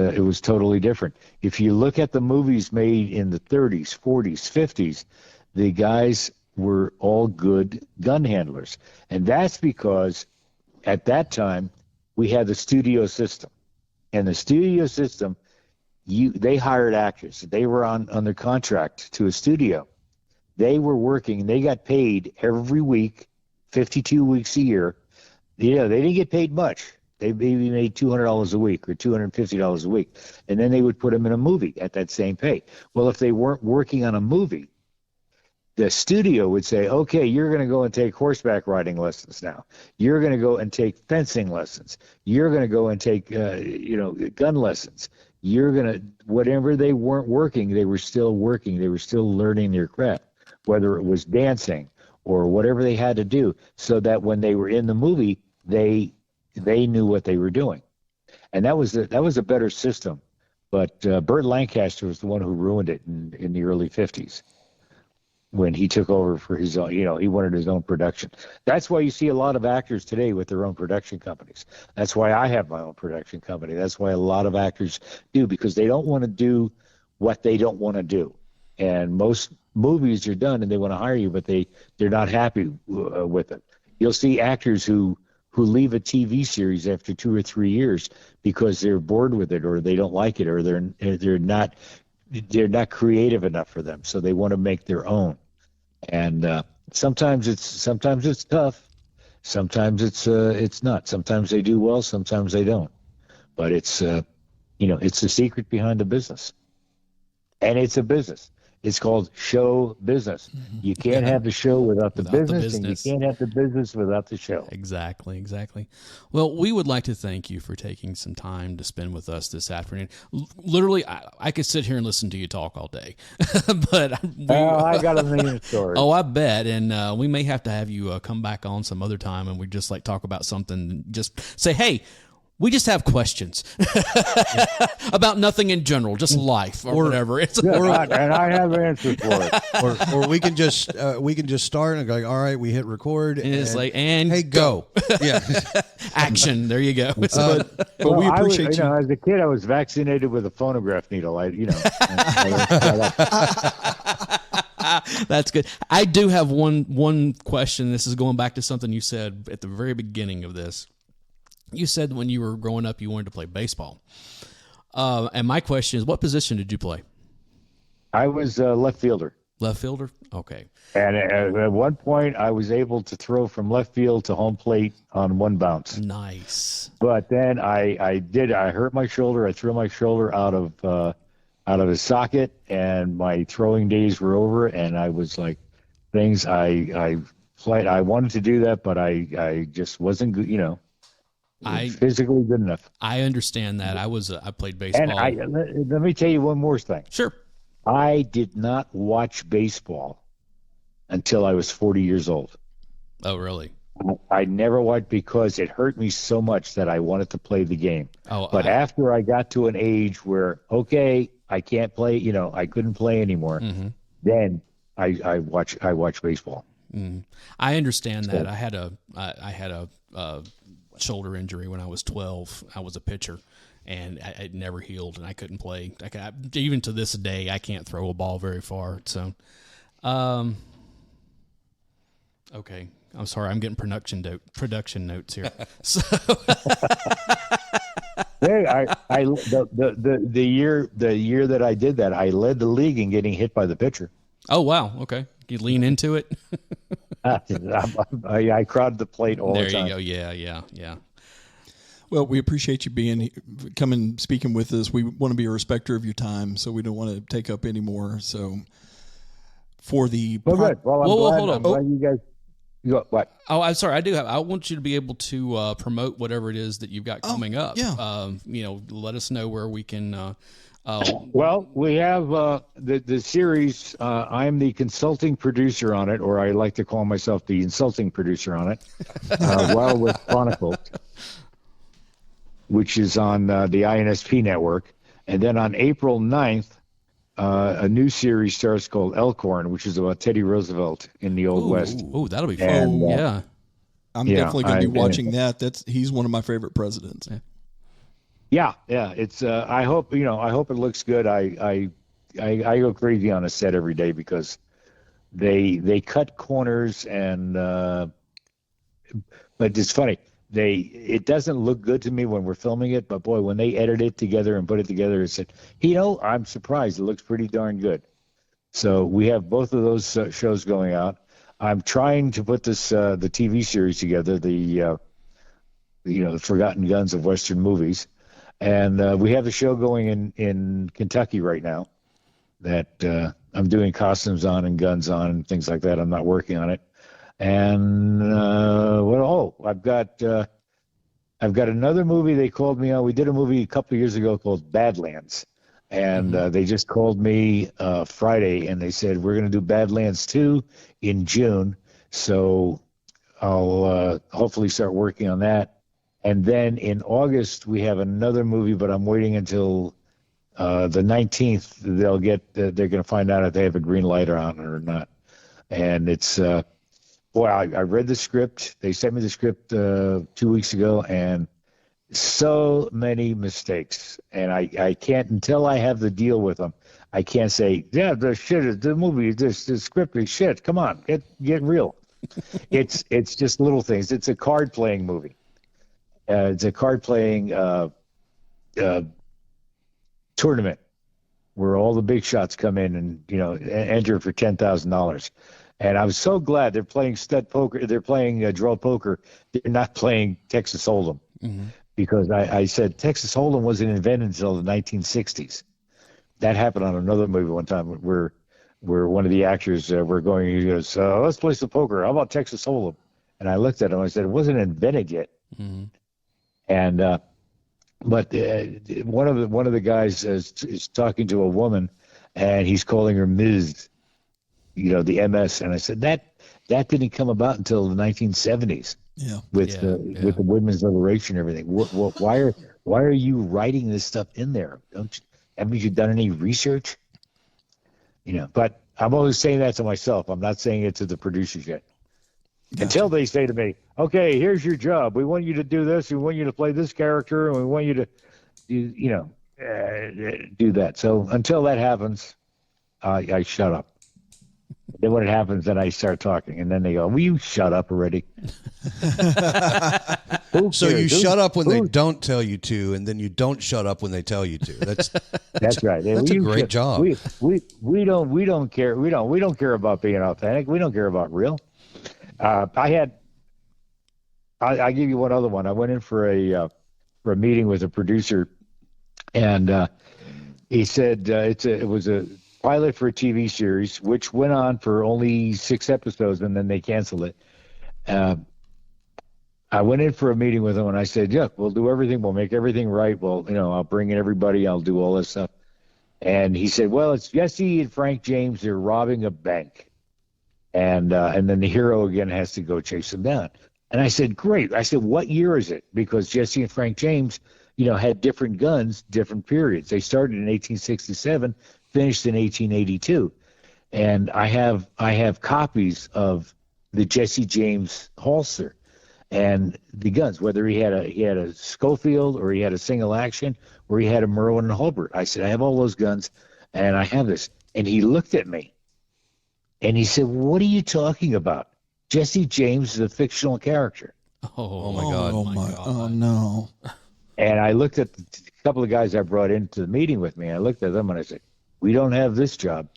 totally different. If you look at the movies made in the 30s, 40s, 50s, the guys were all good gun handlers. And that's because at that time we had the studio system. And the studio system they hired actors. They were under contract to a studio. They were working. They got paid every week, 52 weeks a year. Yeah, they didn't get paid much. They maybe made $200 a week or $250 a week, and then they would put them in a movie at that same pay. Well, if they weren't working on a movie, the studio would say, okay, you're going to go and take horseback riding lessons now. You're going to go and take fencing lessons. You're going to go and take, gun lessons. You're going to, whatever they weren't working, they were still working. They were still learning their craft, whether it was dancing or whatever they had to do, so that when they were in the movie, they knew what they were doing. And that was a better system. But Burt Lancaster was the one who ruined it in the early 50s. When he took over for his own, he wanted his own production. That's why you see a lot of actors today with their own production companies. That's why I have my own production company. That's why a lot of actors do, because they don't want to do what they don't want to do. And most movies are done and they want to hire you, but they're not happy with it. You'll see actors who leave a TV series after 2 or 3 years because they're bored with it, or they don't like it, or they're not creative enough for them, so they want to make their own. And sometimes it's tough, sometimes it's not. Sometimes they do well, sometimes they don't. But it's it's the secret behind the business, and it's a business. It's called show business. You can't have the show without the business, and you can't have the business without the show. Exactly. Well, we would like to thank you for taking some time to spend with us this afternoon. Literally, I could sit here and listen to you talk all day, but I got a million stories. Oh, I bet, and we may have to have you come back on some other time, and we just talk about something. Just say, hey, we just have questions about nothing in general, just life or whatever. And I have answers for it. Or we can just start and go, all right, we hit record. And it's and hey, go. Yeah. Action. There you go. But we appreciate you. As a kid, I was vaccinated with a phonograph needle. That's good. I do have one question. This is going back to something you said at the very beginning of this. You said when you were growing up you wanted to play baseball. And my question is, what position did you play? I was left fielder. Left fielder? Okay. And at one point, I was able to throw from left field to home plate on one bounce. Nice. But then I hurt my shoulder. I threw my shoulder out of the socket, and my throwing days were over. And I was like, I wanted to do that, but I just wasn't good, physically good enough. I understand that. I played baseball. And let me tell you one more thing. Sure. I did not watch baseball until I was 40 years old. Oh, really? I never watched because it hurt me so much that I wanted to play the game. But after I got to an age where, okay, I can't play, I couldn't play anymore, then I watched baseball. I understand that. I had a shoulder injury when I was 12. I was a pitcher, and it never healed, and I couldn't play. Even to this day, I can't throw a ball very far. So, okay, I'm sorry. I'm getting production notes here. So, hey, the year that I did that, I led the league in getting hit by the pitcher. Oh wow! Okay, you lean into it. I crowd the plate all the time. There you go. Yeah. Well, we appreciate you coming, speaking with us. We want to be a respecter of your time, so we don't want to take up any more. So, for the good. Well, hold on. I'm glad you guys. You got what? Oh, I'm sorry. I want you to be able to promote whatever it is that you've got coming up. Yeah. Let us know where we can. Well, we have the series. I'm the consulting producer on it, or I like to call myself the insulting producer on it. Wildwood Chronicles, which is on the INSP network. And then on April 9th, a new series starts called Elkhorn, which is about Teddy Roosevelt in the Old West. Oh, that'll be fun. And, yeah. I'm definitely going to be watching that. He's one of my favorite presidents. Yeah. It's. I hope it looks good. I go crazy on a set every day because they cut corners and. But it's funny. it doesn't look good to me when we're filming it, but boy, when they edit it together and put it together, it said, I'm surprised. It looks pretty darn good. So we have both of those shows going out. I'm trying to put this the TV series together, the Forgotten Guns of Western Movies, and we have a show going in Kentucky right now that I'm doing costumes on and guns on and things like that. I'm not working on it. And I've got another movie they called me on. We did a movie a couple of years ago called Badlands, and they just called me Friday, and they said we're going to do Badlands 2 in June. So I'll hopefully start working on that. And then in August we have another movie, but I'm waiting until the 19th. They're going to find out if they have a green light on it or not. And it's I read the script. They sent me the script 2 weeks ago, and so many mistakes. And I can't, until I have the deal with them, I can't say, yeah, the script is shit. Come on, get real. It's just little things. It's a card playing movie. It's a card playing tournament where all the big shots come in and enter for $10,000. And I was so glad they're playing stud poker. They're playing draw poker. They're not playing Texas Hold'em, because I said Texas Hold'em wasn't invented until the 1960s. That happened on another movie one time where one of the actors were going. He goes, "Let's play some poker. How about Texas Hold'em?" And I looked at him. I said, "It wasn't invented yet." And but one of the guys is talking to a woman, and he's calling her Ms. The MS. And I said that didn't come about until the 1970s. With the women's liberation and everything. Why are you writing this stuff in there? Haven't you done any research? But I'm always saying that to myself. I'm not saying it to the producers yet. Gotcha. Until they say to me, okay, here's your job. We want you to do this. We want you to play this character, and we want you to do that. So until that happens, I shut up. Then when it happens, then I start talking, and then they go, "Will you shut up already?" So you shut up when they don't tell you to, and then you don't shut up when they tell you to. That's right. That's a great job. We don't care. We don't care about being authentic. We don't care about real. I'll give you one other one. I went in for a meeting with a producer, and he said it was a pilot for a TV series, which went on for only 6 episodes, and then they canceled it. I went in for a meeting with him, and I said, "Yeah, we'll do everything. We'll make everything right. Well, I'll bring in everybody. I'll do all this stuff." And he said, "Well, it's Jesse and Frank James. They're robbing a bank, and then the hero again has to go chase them down." And I said, "Great." I said, "What year is it?" Because Jesse and Frank James, had different guns, different periods. They started in 1867. Finished in 1882, and I have copies of the Jesse James holster and the guns, whether he had a Schofield or he had a single action or he had a Merwin and Hulbert. I said, I have all those guns, and I have this. And he looked at me, and he said, "What are you talking about? Jesse James is a fictional character." Oh my God! Oh no! And I looked at a couple of guys I brought into the meeting with me. And I looked at them and I said, "We don't have this job."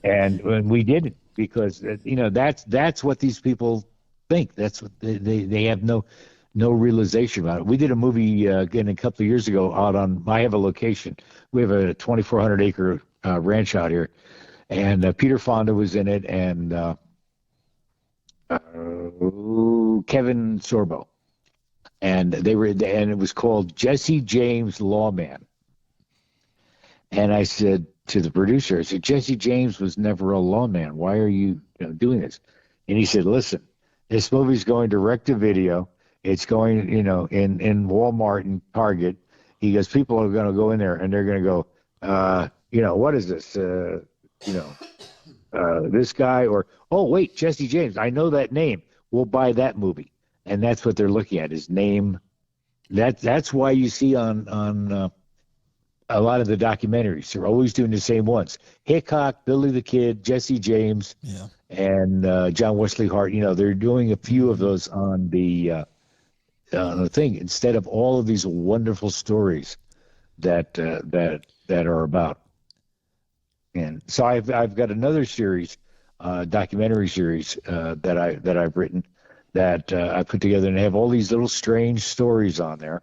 and we didn't, because that's what these people think. That's what they have no realization about it. We did a movie again a couple of years ago out on. I have a location. We have a 2,400 acre ranch out here, and Peter Fonda was in it, and Kevin Sorbo, and and it was called Jesse James Lawman. And I said to the producer, I said, "Jesse James was never a lawman. Why are you doing this?" And he said, "Listen, this movie's going direct to video. It's going, in Walmart and Target." He goes, "People are going to go in there and they're going to go, what is this? This guy, or, oh, wait, Jesse James. I know that name. We'll buy that movie." And that's what they're looking at, his name. That's why you see on a lot of the documentaries, they're always doing the same ones. Hickok, Billy the Kid, Jesse James, and John Wesley Hart. They're doing a few of those on the on the thing instead of all of these wonderful stories that are about. And so I've got another series, documentary series that I've written that I put together, and have all these little strange stories on there.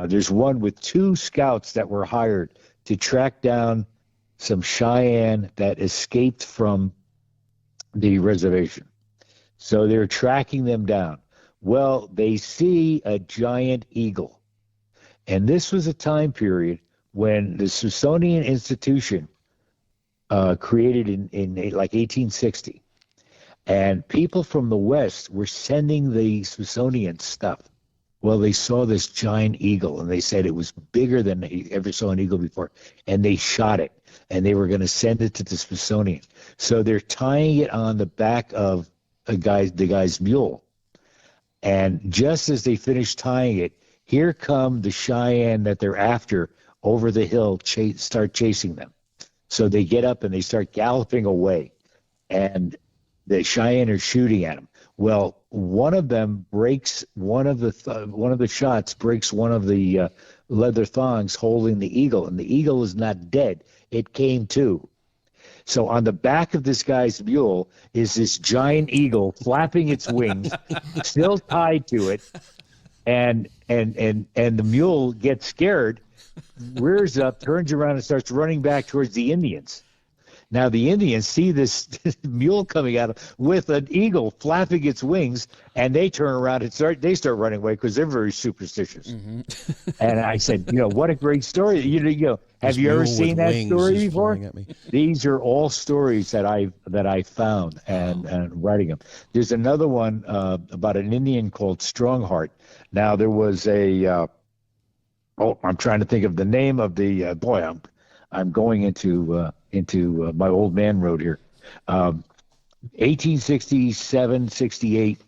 There's one with 2 scouts that were hired to track down some Cheyenne that escaped from the reservation. So they're tracking them down. Well, they see a giant eagle. And this was a time period when the Smithsonian Institution created in like 1860. And people from the West were sending the Smithsonian stuff. Well, they saw this giant eagle, and they said it was bigger than they ever saw an eagle before. And they shot it, and they were going to send it to the Smithsonian. So they're tying it on the back of the guy's mule. And just as they finish tying it, here come the Cheyenne that they're after over the hill, start chasing them. So they get up and they start galloping away, and the Cheyenne are shooting at them. Well, one of them breaks one of the shots breaks one of the leather thongs holding the eagle, and the eagle is not dead. It came to. So on the back of this guy's mule is this giant eagle flapping its wings, still tied to it, and the mule gets scared, rears up, turns around, and starts running back towards the Indians. Now the Indians see this mule coming at them with an eagle flapping its wings, and they turn around and start running away because they're very superstitious. Mm-hmm. And I said, what a great story! Have you ever seen that story before? These are all stories that I found and writing them. There's another one about an Indian called Strongheart. Now there was I'm trying to think of the name of the boy. I'm going into my old man road here. 1867, 68,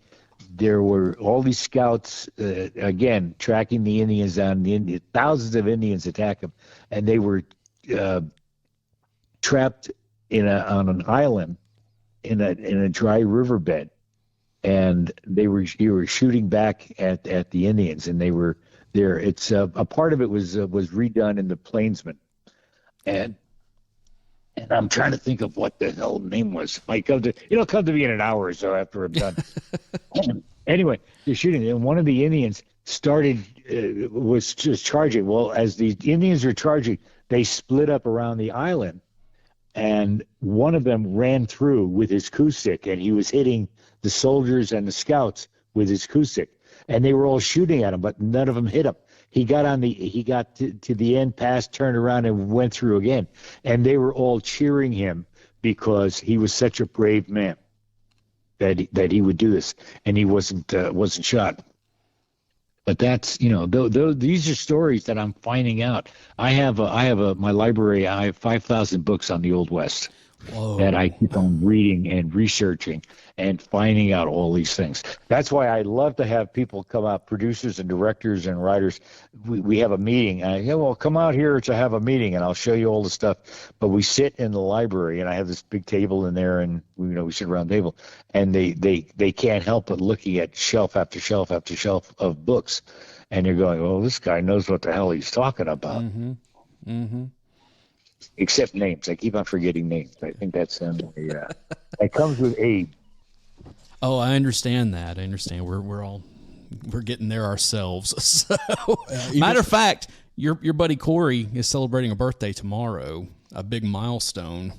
there were all these scouts, again, tracking the Indians down. Thousands of Indians attack them, and they were trapped on an island in a dry riverbed, and you were shooting back at the Indians, and they were there. It's a part of it was redone in the Plainsman. And I'm trying to think of what the hell the name was. It'll come to me in an hour or so after I'm done. Anyway, they're shooting, and one of the Indians was just charging. Well, as the Indians were charging, they split up around the island, and one of them ran through with his coup stick, and he was hitting the soldiers and the scouts with his coup stick, and they were all shooting at him, but none of them hit him. He got to the end, passed, turned around, and went through again. And they were all cheering him because he was such a brave man that he would do this, and he wasn't shot. But that's these are stories that I'm finding out. I have my library. I have 5,000 books on the Old West. Whoa. That I keep on reading and researching and finding out all these things. That's why I love to have people come out, producers and directors and writers. We have a meeting. And come out here to have a meeting, and I'll show you all the stuff. But we sit in the library, and I have this big table in there, and we sit around the table, and they can't help but looking at shelf after shelf after shelf of books, and you're going, "Oh, this guy knows what the hell he's talking about." Mm-hmm. Mm-hmm. Except names. I keep on forgetting names. I think that's that comes with age. Oh, I understand that. I understand. We're getting there ourselves. So, matter of fact, your buddy Corey is celebrating a birthday tomorrow, a big milestone.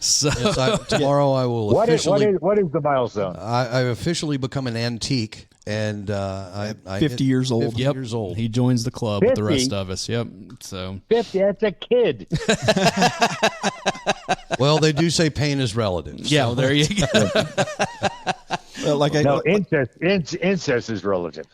So yes, tomorrow I will what officially. What is the milestone? I've officially become an antique. And I'm 50 years old. 50 years old. He joins the club 50? with the rest of us. Yep. So 50, that's a kid. Well, they do say pain is relative. Yeah, well, there you go. Incest is relative.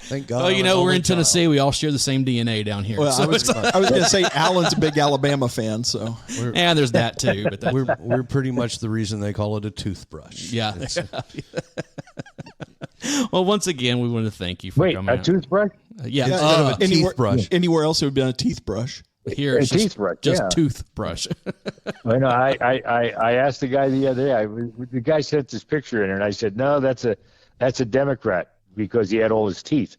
Thank God. Well, we're in Tennessee. We all share the same DNA down here. Well, so I was going to say Alan's a big Alabama fan, so and there's that too. But we're pretty much the reason they call it a toothbrush. Yeah. Well, once again, we want to thank you for coming. A toothbrush? Yeah, a toothbrush. Anywhere else it would have been a teeth brush. Here, it's just toothbrush. I asked the guy the other day. The guy sent this picture in, and I said, "No, that's that's a Democrat because he had all his teeth.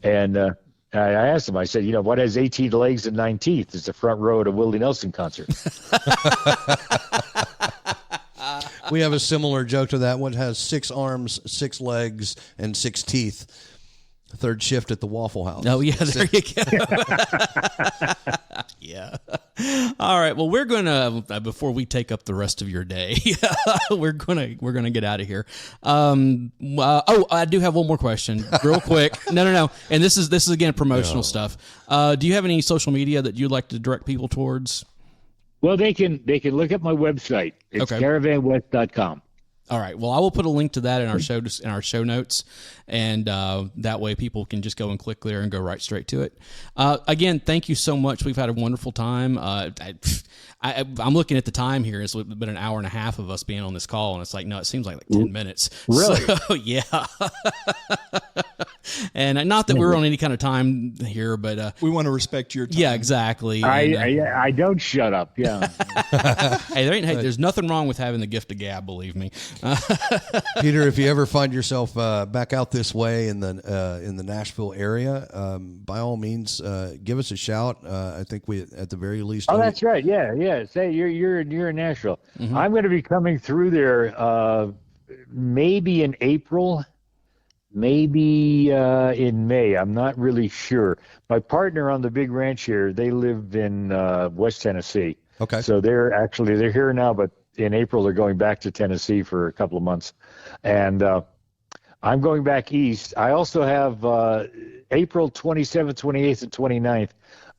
And I asked him, I said, what has 18 legs and 9 teeth? It's the front row at a Willie Nelson concert. We have a similar joke to that. What has 6 arms, 6 legs, and 6 teeth? Third shift at the Waffle House. Oh, yeah, there you go. Yeah. All right. Well, we're going to, before we take up the rest of your day, we're going to get out of here. I do have one more question real quick. No. And this is again, promotional stuff. Do you have any social media that you'd like to direct people towards? Well, they can look at my website. It's caravanwest.com. All right. Well, I will put a link to that in our show notes, and that way people can just go and click there and go right straight to it. Again, thank you so much. We've had a wonderful time. I'm looking at the time here. It's been an hour and a half of us being on this call, and it's like, no, it seems like 10 minutes. Really? So, yeah. And not that we're on any kind of time here, but we want to respect your time. Yeah, exactly. I don't shut up. Yeah. Hey, there's nothing wrong with having the gift of gab. Believe me. Peter, if you ever find yourself back out this way in the Nashville area, by all means, give us a shout. I think we, at the very least. Oh, that's right. Yeah. Say you're in Nashville. Mm-hmm. I'm going to be coming through there maybe in April, maybe in May. I'm not really sure. My partner on the big ranch here, they live in West Tennessee. Okay. So they're here now, but in April they're going back to Tennessee for a couple of months, and I'm going back east. I also have April 27th, 28th, and 29th.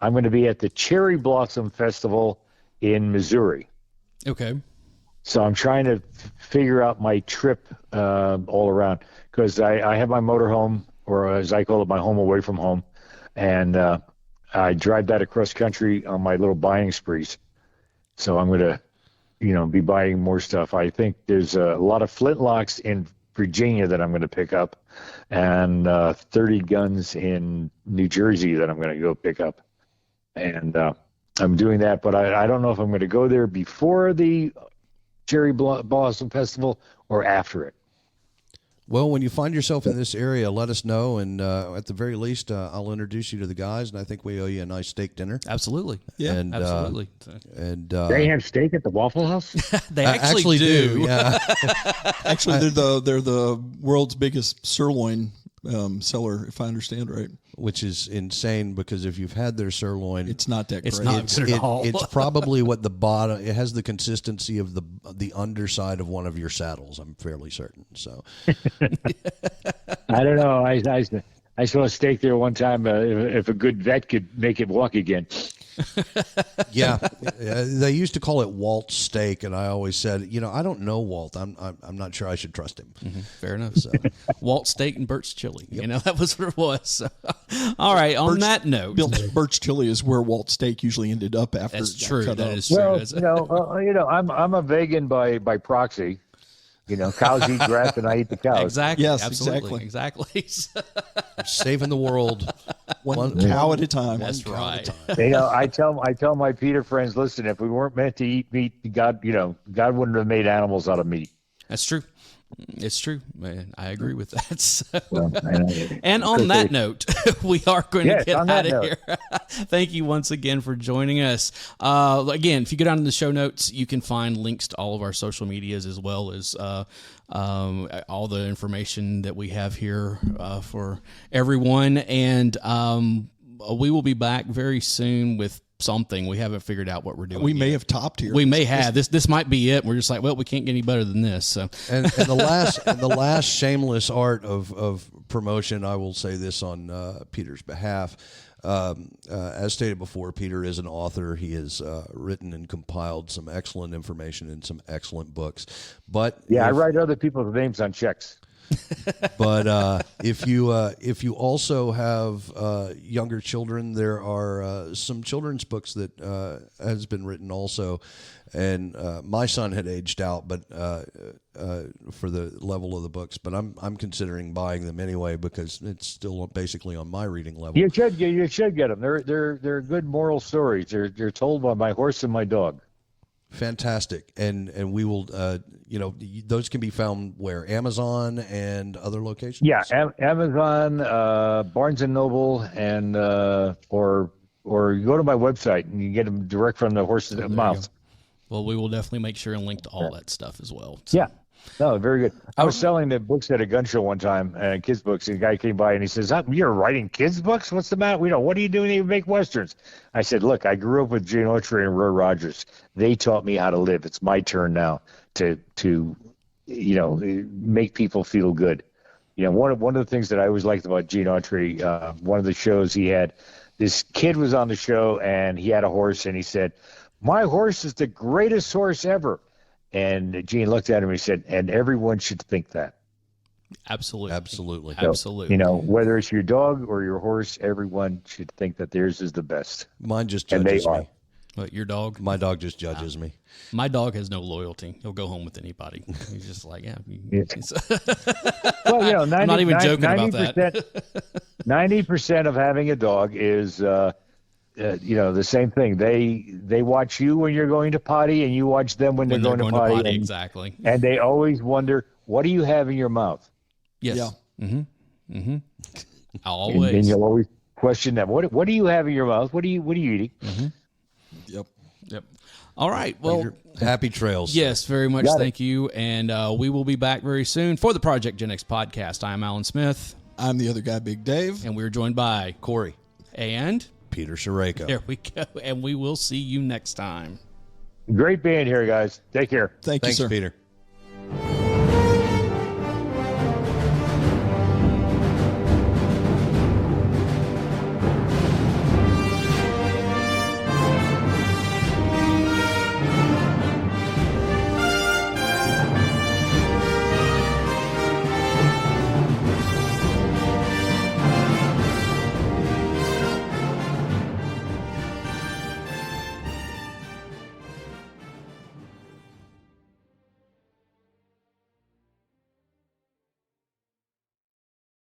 I'm going to be at the Cherry Blossom Festival in Missouri. Okay. So I'm trying to figure out my trip all around, because I have my motorhome, or as I call it, my home away from home, and I drive that across country on my little buying sprees. So I'm going to, be buying more stuff. I think there's a lot of flintlocks in Virginia that I'm going to pick up, and 30 guns in New Jersey that I'm going to go pick up. And I'm doing that, but I don't know if I'm going to go there before the Cherry Blossom Festival or after it. Well, when you find yourself in this area, let us know, and at the very least, I'll introduce you to the guys, and I think we owe you a nice steak dinner. Absolutely. Yeah, and, absolutely. And they have steak at the Waffle House? They actually do. Yeah. Actually, they're the world's biggest sirloin seller, if I understand right. Which is insane, because if you've had their sirloin, it's not that great. It's not good at all. It's probably what the bottom. It has the consistency of the underside of one of your saddles. I'm fairly certain. So, I don't know. I saw a steak there one time. If a good vet could make it walk again. Yeah, they used to call it Walt steak, and I always said, I don't know Walt. I'm not sure I should trust him. Mm-hmm. Fair enough. So, Walt steak and Burt's chili. Yep. That was what it was. So, all right. On that note, Burt's chili is where Walt steak usually ended up after. That's true. That is true. Well, I'm a vegan by proxy. Cows eat grass and I eat the cows. Exactly. Yes, absolutely. Exactly. Saving the world one cow at a time. That's right. I tell my Peter friends, listen, if we weren't meant to eat meat, God wouldn't have made animals out of meat. That's true. It's true, man. I agree with that. So. And on that note, we are going to get out of here. Thank you once again for joining us. Again, if you go down in the show notes, you can find links to all of our social medias, as well as all the information that we have here for everyone. And we will be back very soon with something. We haven't figured out what we're doing. We may have topped here. We may have. This might be it. We're just like, well, we can't get any better than this. So. And the last shameless art of promotion, I will say this on Peter's behalf. As stated before, Peter is an author. He has written and compiled some excellent information in some excellent books. But I write other people's names on checks. But if you also have younger children, there are some children's books that has been written also, and my son had aged out, but for the level of the books. But I'm considering buying them anyway, because it's still basically on my reading level. You should get them. They're good moral stories. They're told by my horse and my dog. Fantastic. And we will, those can be found where? Amazon and other locations? Yeah, Amazon, Barnes and Noble, and or you go to my website and you get them direct from the horse's mouth. Well, we will definitely make sure and link to all that stuff as well. So. Yeah. No, very good. I was selling the books at a gun show one time, kids' books. And a guy came by and he says, "You're writing kids' books? What's the matter? What are you doing? You make westerns?" I said, "Look, I grew up with Gene Autry and Roy Rogers. They taught me how to live. It's my turn now to make people feel good." One of the things that I always liked about Gene Autry, one of the shows he had, this kid was on the show and he had a horse and he said, "My horse is the greatest horse ever." And Gene looked at him and he said, "And everyone should think that." Absolutely. So, Absolutely. Whether it's your dog or your horse, everyone should think that theirs is the best. Mine just And judges they are. me. What, your dog? My dog just judges me. My dog has no loyalty. He'll go home with anybody. He's just like, yeah. Well, I'm not even joking about that. 90% of having a dog is, the same thing. They watch you when you're going to potty, and you watch them when they're going to potty. Exactly. And they always wonder, what do you have in your mouth? Yes. Yeah. Mm-hmm. Mm-hmm. Always. And you'll always question them. What do you have in your mouth? What are you eating? Mm-hmm. Yep. All right. Well, happy trails. Yes, very much. Thank you. And we will be back very soon for the Project Gen X podcast. I'm Alan Smith. I'm the other guy, Big Dave. And we're joined by Corey. And Peter Sherayko. There we go. And we will see you next time. Great being here, guys. Take care. Thanks, Peter.